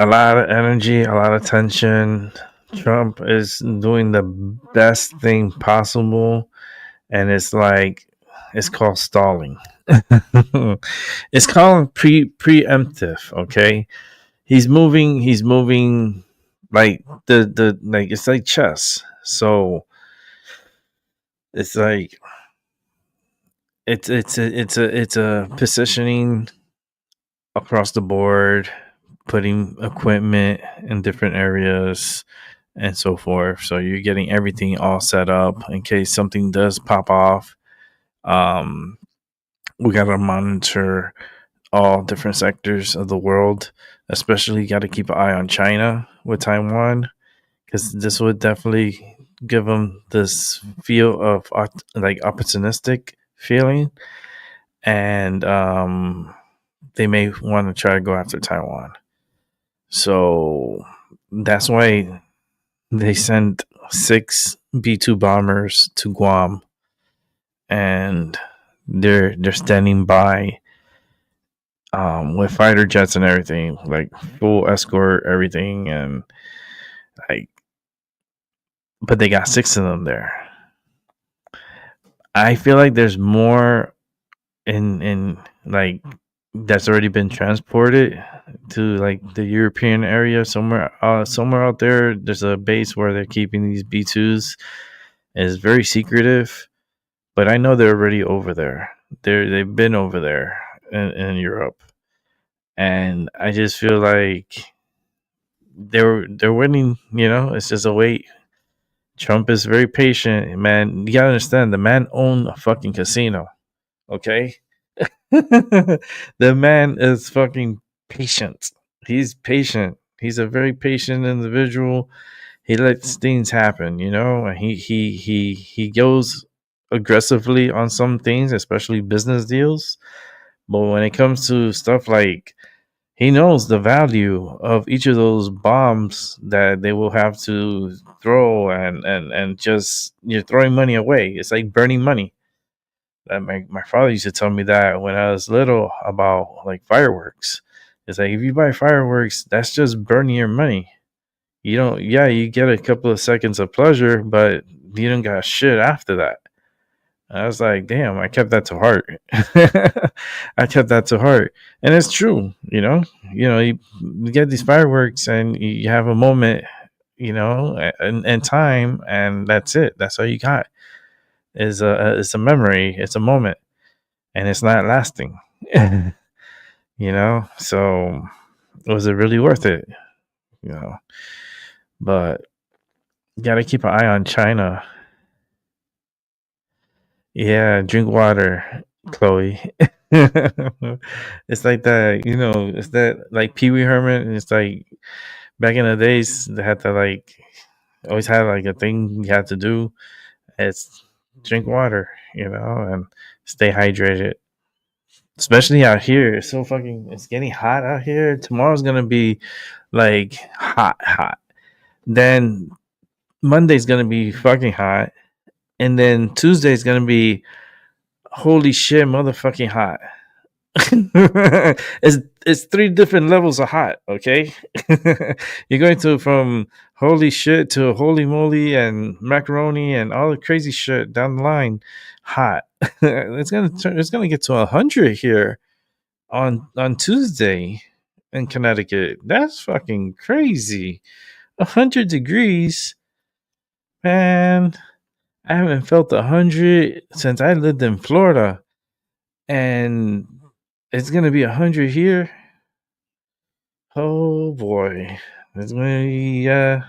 lot of energy, a lot of tension. Trump is doing the best thing possible, and it's called stalling. It's called preemptive. Okay, he's moving like the like, it's like chess. So it's like it's a positioning across the board, putting equipment in different areas and so forth. So you're getting everything all set up in case something does pop off. We got to monitor all different sectors of the world, especially got to keep an eye on China with Taiwan, because this would definitely give them this feel of like opportunistic feeling, and they may want to try to go after Taiwan. So that's why they sent 6 B-2 bombers to Guam, and they're standing by with fighter jets and everything, like full escort, everything, and like, but they got 6 of them there. I feel like there's more in like that's already been transported to like the European area somewhere out there. There's a base where they're keeping these B-2s. It's very secretive, but I know they're already over there. They've been over there in Europe, and I just feel like they're winning. It's just a wait. Trump is very patient, man. You gotta understand, the man owned a fucking casino. Okay. The man is fucking patient. He's patient. He's a very patient individual. He lets things happen, and he goes aggressively on some things, especially business deals. But when it comes to stuff like, he knows the value of each of those bombs that they will have to throw, and just, you're throwing money away. It's like burning money. My father used to tell me that when I was little about like fireworks. It's like, if you buy fireworks, that's just burning your money. You don't, yeah, you get a couple of seconds of pleasure, but you don't got shit after that. I was like, damn, I kept that to heart. I kept that to heart. And it's true, you get these fireworks and you have a moment, and time, and that's it. That's all you got. It's a memory. It's a moment, and it's not lasting. So was it really worth it? But you got to keep an eye on China. Yeah, drink water, Chloe. It's like that, it's that like Pee Wee Herman. And it's like back in the days, they had to like always had like a thing you had to do. It's drink water, and stay hydrated. Especially out here, it's getting hot out here. Tomorrow's gonna be like hot. Then Monday's gonna be fucking hot, and then Tuesday's gonna be holy shit, motherfucking hot. it's 3 different levels of hot, okay? You're going to from holy shit to holy moly and macaroni and all the crazy shit down the line. Hot. It's gonna get to 100 here on Tuesday in Connecticut. That's fucking crazy. 100 degrees, man. I haven't felt 100 since I lived in Florida, and it's gonna be 100 here. Oh boy, it's gonna be and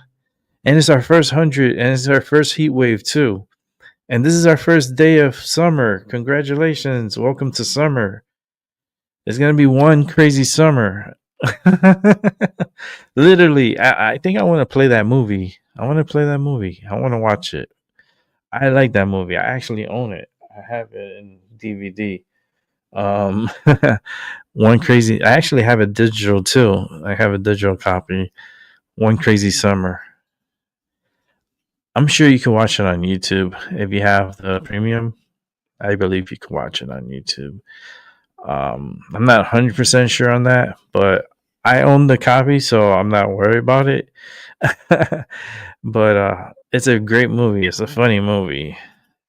it's our first 100, and it's our first heat wave too. And this is our first day of summer. Congratulations, welcome to summer. It's gonna be one crazy summer. Literally, I think I want to play that movie. I want to watch it. I like that movie. I actually own it. I have it in DVD. One crazy. I actually have it digital too. I have a digital copy. One Crazy Summer. I'm sure you can watch it on YouTube if you have the premium. I believe you can watch it on YouTube. I'm not 100% sure on that, but I own the copy, so I'm not worried about it. But it's a great movie. It's a funny movie.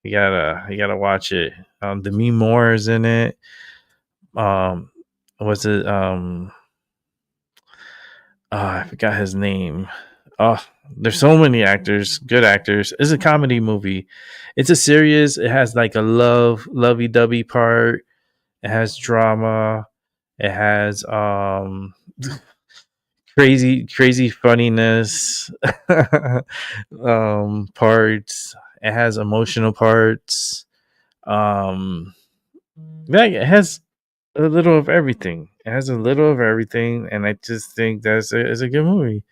You gotta watch it. Demi Moore is in it. Was it I forgot his name. Oh, there's so many actors, good actors. It's a comedy movie. It's a serious. It has like a lovey-dovey part. It has drama. It has crazy funniness parts. It has emotional parts. Yeah, it has a little of everything. It has a little of everything, and I just think it's a good movie.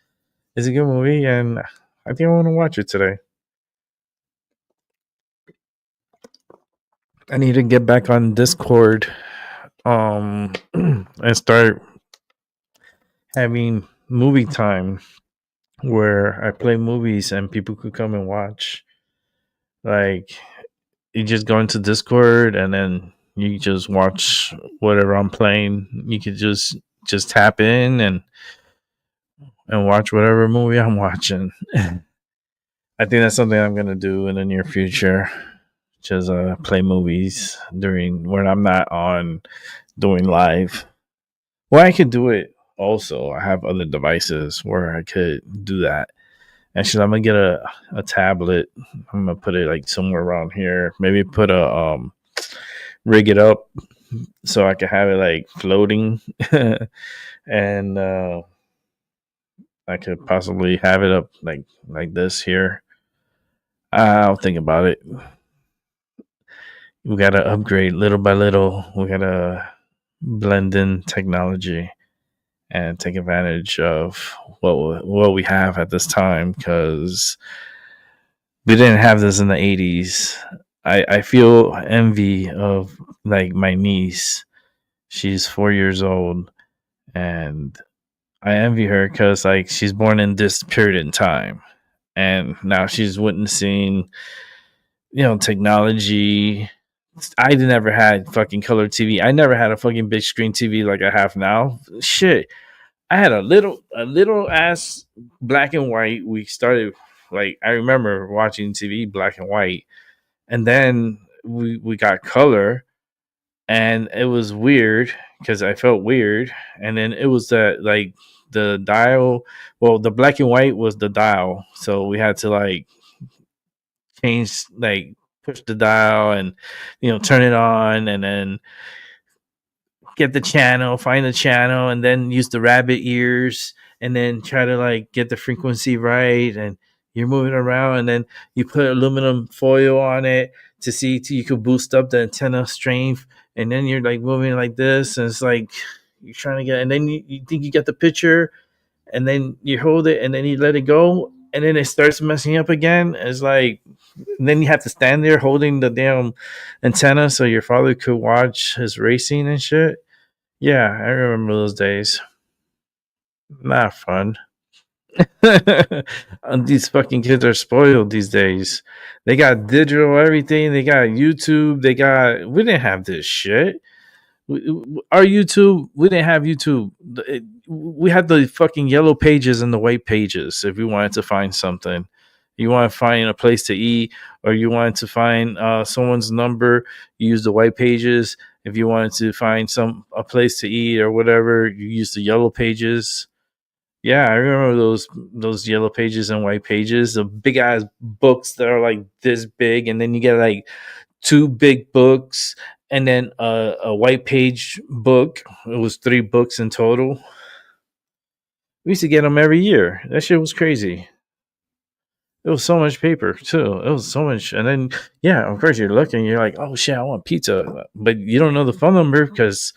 It's a good movie, and I think I want to watch it today. I need to get back on Discord, and start having movie time where I play movies and people could come and watch. Like, you just go into Discord and then you just watch whatever I'm playing. You could just tap in and watch whatever movie I'm watching. I think that's something I'm gonna do in the near future. Just play movies during when I'm not on doing live. Well, I could do it also. I have other devices where I could do that. Actually, I'm gonna get a tablet. I'm gonna put it like somewhere around here. Maybe put a rig it up so I can have it like floating, and I could possibly have it up like this here. I'll think about it. We gotta upgrade little by little. We gotta blend in technology and take advantage of what we have at this time, because we didn't have this in the 80s. I feel envy of like my niece. She's 4 years old, and I envy her because like she's born in this period in time, and now she's witnessing, technology. I never had fucking color TV. I never had a fucking big screen TV like I have now. Shit, I had a little ass black and white. We started like I remember watching TV black and white, and then we got color, and it was weird because I felt weird. And then it was like the dial. Well, the black and white was the dial, so we had to like change, like push the dial and turn it on, and then get the channel, find the channel, and then use the rabbit ears, and then try to like get the frequency right. And you're moving around, and then you put aluminum foil on it to see till you could boost up the antenna strength, and then you're like moving like this, and it's like you're trying to get, and then you think you get the picture, and then you hold it, and then you let it go, and then it starts messing up again. It's like, and then you have to stand there holding the damn antenna so your father could watch his racing and shit. Yeah, I remember those days. Not fun. And these fucking kids are spoiled these days. They got digital everything. They got YouTube. We didn't have this shit. Our YouTube, we didn't have YouTube. We had the fucking yellow pages and the white pages. If you wanted to find something, you want to find a place to eat, or you wanted to find someone's number, you use the white pages. If you wanted to find a place to eat or whatever, you use the yellow pages. Yeah, I remember those yellow pages and white pages, the big ass books that are like this big, and then you get like 2 big books and then a white page book. It was 3 books in total. We used to get them every year. That shit was crazy. It was so much paper too. It was so much, and then yeah, of course you're looking. You're like, oh shit, I want pizza, but you don't know the phone number because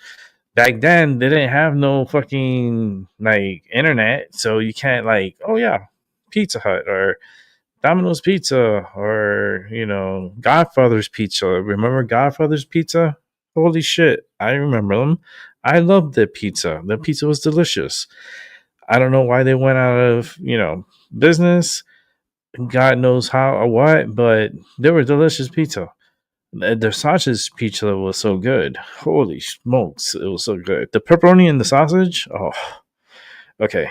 back then they didn't have no fucking like internet, so you can't like, oh yeah, Pizza Hut or Domino's Pizza or Godfather's Pizza. Remember Godfather's Pizza? Holy shit, I remember them. I loved the pizza. The pizza was delicious. I don't know why they went out of business. God knows how or what, but they were delicious pizza. The sausage pizza was so good. Holy smokes, it was so good. The pepperoni and the sausage. Oh, okay.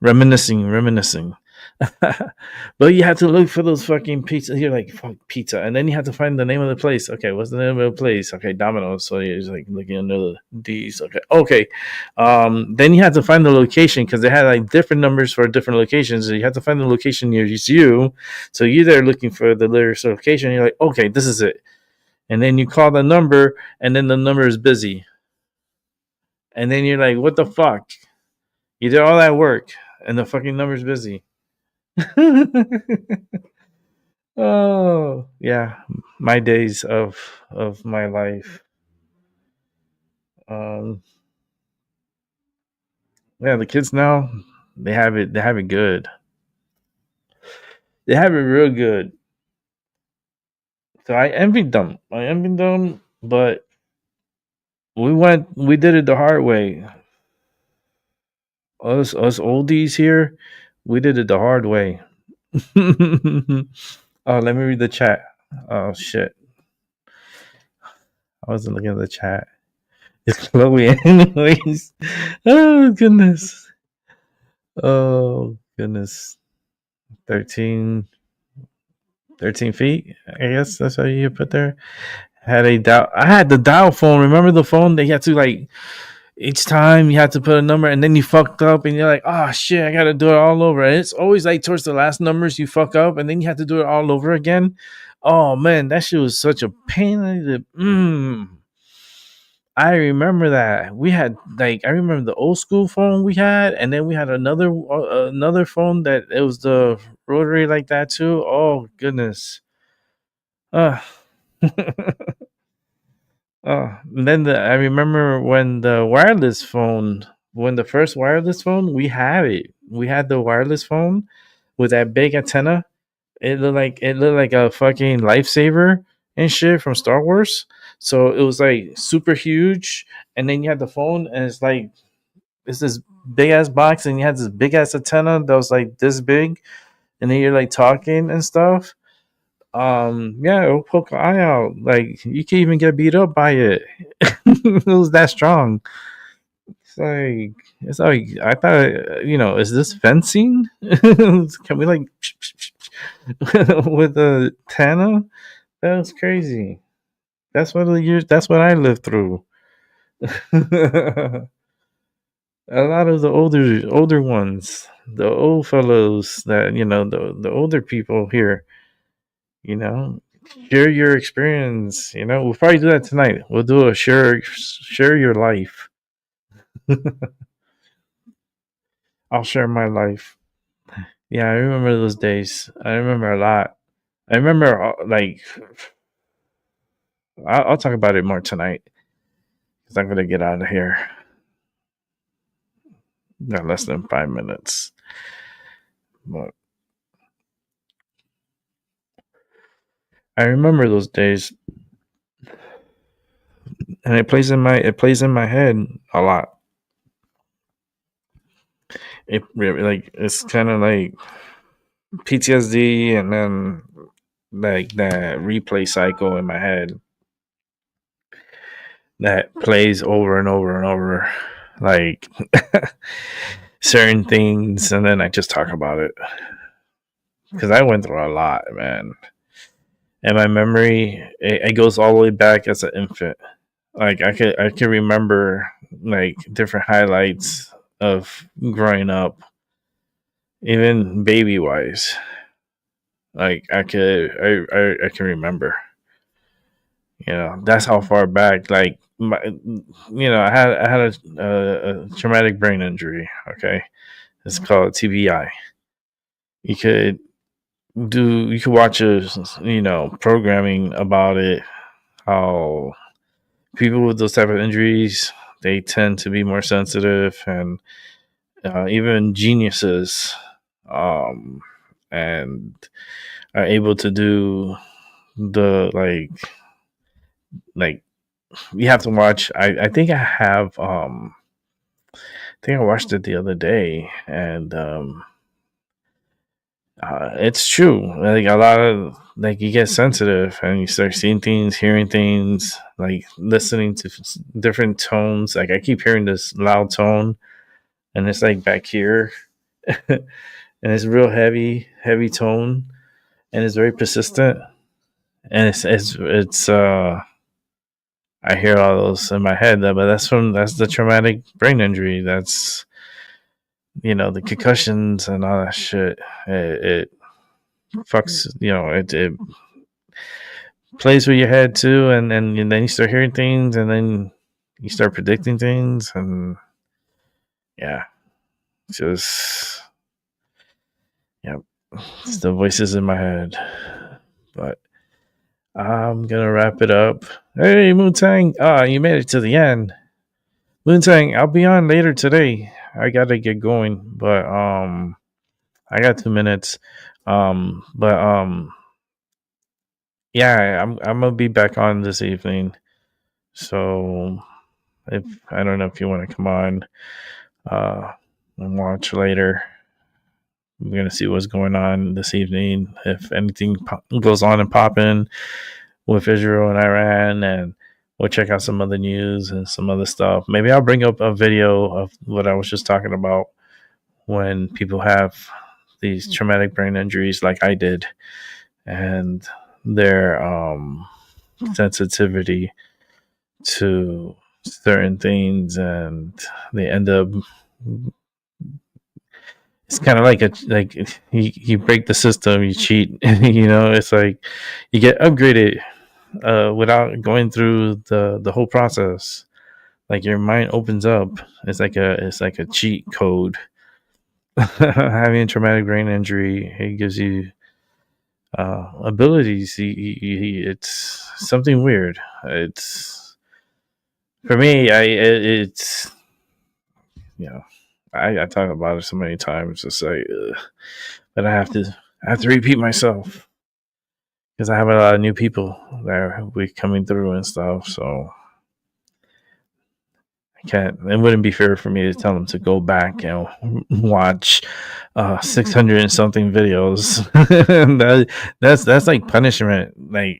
Reminiscing. But you have to look for those fucking pizzas. You're like, fuck pizza, and then you have to find the name of the place. Okay, what's the name of the place? Okay, Domino's. So you're just like looking under the D's. Okay. Then you have to find the location because they had like different numbers for different locations. So you have to find the location near you. So you're there looking for the lyrics location. And you're like, okay, this is it. And then you call the number, and then the number is busy. And then you're like, what the fuck? You did all that work, and the fucking number's busy. Oh yeah, my days of my life. Yeah, the kids now, they have it good. They have it real good. So I envied them, but we did it the hard way. Us oldies here, we did it the hard way. Oh, let me read the chat. Oh shit, I wasn't looking at the chat. It's Chloe anyways. Oh goodness. 13 feet, I guess that's how you put there. I had the dial phone. Remember the phone? They had to like each time you had to put a number, and then you fucked up, and you're like, oh shit, I gotta do it all over. And it's always like towards the last numbers you fuck up, and then you have to do it all over again. Oh man, that shit was such a pain. I remember that we had I remember the old school phone we had, and then we had another phone that it was the rotary like that too. Oh goodness. And then I remember when the first wireless phone, we had it. We had the wireless phone with that big antenna. It looked like a fucking lifesaver and shit from Star Wars. So it was like super huge, and then you had the phone, and it's this big ass box, and you had this big ass antenna that was like this big, and then you're like talking and stuff. Yeah, it'll poke an eye out. Like you can even get beat up by it. It was that strong. It's like I thought, is this fencing? Can we like with the antenna? That was crazy. That's what I lived through. A lot of the older ones, the old fellows that the older people here, share your experience. We'll probably do that tonight. We'll do a share your life. I'll share my life. Yeah, I remember those days. I remember a lot. I remember I'll talk about it more tonight because I'm gonna get out of here. Got less than 5 minutes, but I remember those days, and it plays in my head a lot. it really, like, it's kind of like PTSD, and then like that replay cycle in my head that plays over and over and over, like certain things, and then I just talk about it because I went through a lot, man. And my memory, it goes all the way back as an infant. Like I could remember like different highlights of growing up, even baby wise. Like I can remember. You know, that's how far back. Like I had a traumatic brain injury. Okay, it's called TBI. You could watch programming about it, how people with those type of injuries, they tend to be more sensitive, and even geniuses and are able to do the like you have to watch. I think I have I think I watched it the other day, and it's true. Like a lot of you get sensitive and you start seeing things, hearing things, like listening to different tones. Like I keep hearing this loud tone, and it's like back here, and it's real heavy tone, and it's very persistent. And it's I hear all those in my head, but that's the traumatic brain injury. That's the concussions and all that shit. It fucks, it plays with your head too, and then you start hearing things, and then you start predicting things, and it's the voices in my head. But I'm gonna wrap it up. Hey, Moontang, you made it to the end. Moontang, I'll be on later today. I gotta get going, but I got 2 minutes. I'm gonna be back on this evening. So if I don't know if you want to come on and watch later. We're gonna see what's going on this evening. If anything goes on and popping with Israel and Iran, and we'll check out some other news and some other stuff. Maybe I'll bring up a video of what I was just talking about when people have these traumatic brain injuries like I did, and their sensitivity to certain things, and they end up, it's kind of like you break the system, you cheat. It's like you get upgraded without going through the whole process. Like your mind opens up. It's like a cheat code. Having a traumatic brain injury, it gives you abilities. It's something weird. It's, for me, it's I talk about it so many times. It's like, but I have to repeat myself because I have a lot of new people that will be coming through and stuff. So I can't. It wouldn't be fair for me to tell them to go back and watch 600 and something videos. that's like punishment. Like,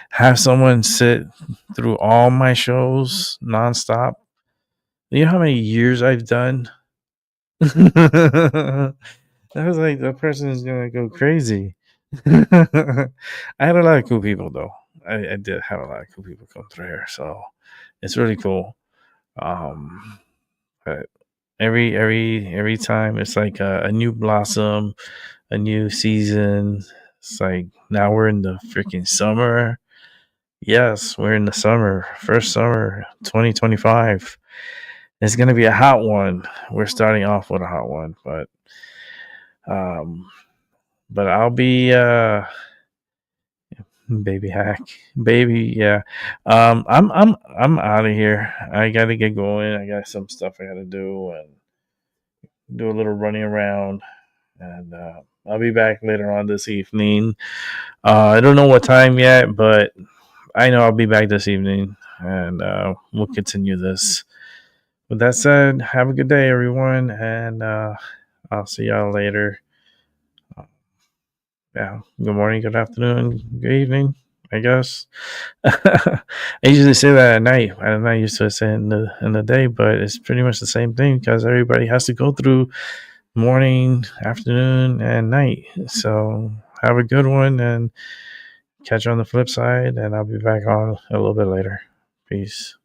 have someone sit through all my shows nonstop. You know how many years I've done? I was like, that person is gonna go crazy. I had a lot of cool people though. I did have a lot of cool people come through here, so it's really cool. But every time it's like a new blossom, a new season. It's like now we're in the freaking summer. Yes, we're in the summer, first summer 2025. It's gonna be a hot one. We're starting off with a hot one, but I'll be baby hack, baby, yeah. I'm out of here. I gotta get going. I got some stuff I gotta do and do a little running around, and I'll be back later on this evening. I don't know what time yet, but I know I'll be back this evening, and we'll continue this. With that said, have a good day, everyone, and I'll see y'all later. Yeah. Good morning, good afternoon, good evening, I guess. I usually say that at night. I'm not used to saying in the day, but it's pretty much the same thing because everybody has to go through morning, afternoon, and night. So have a good one and catch you on the flip side. And I'll be back on a little bit later. Peace.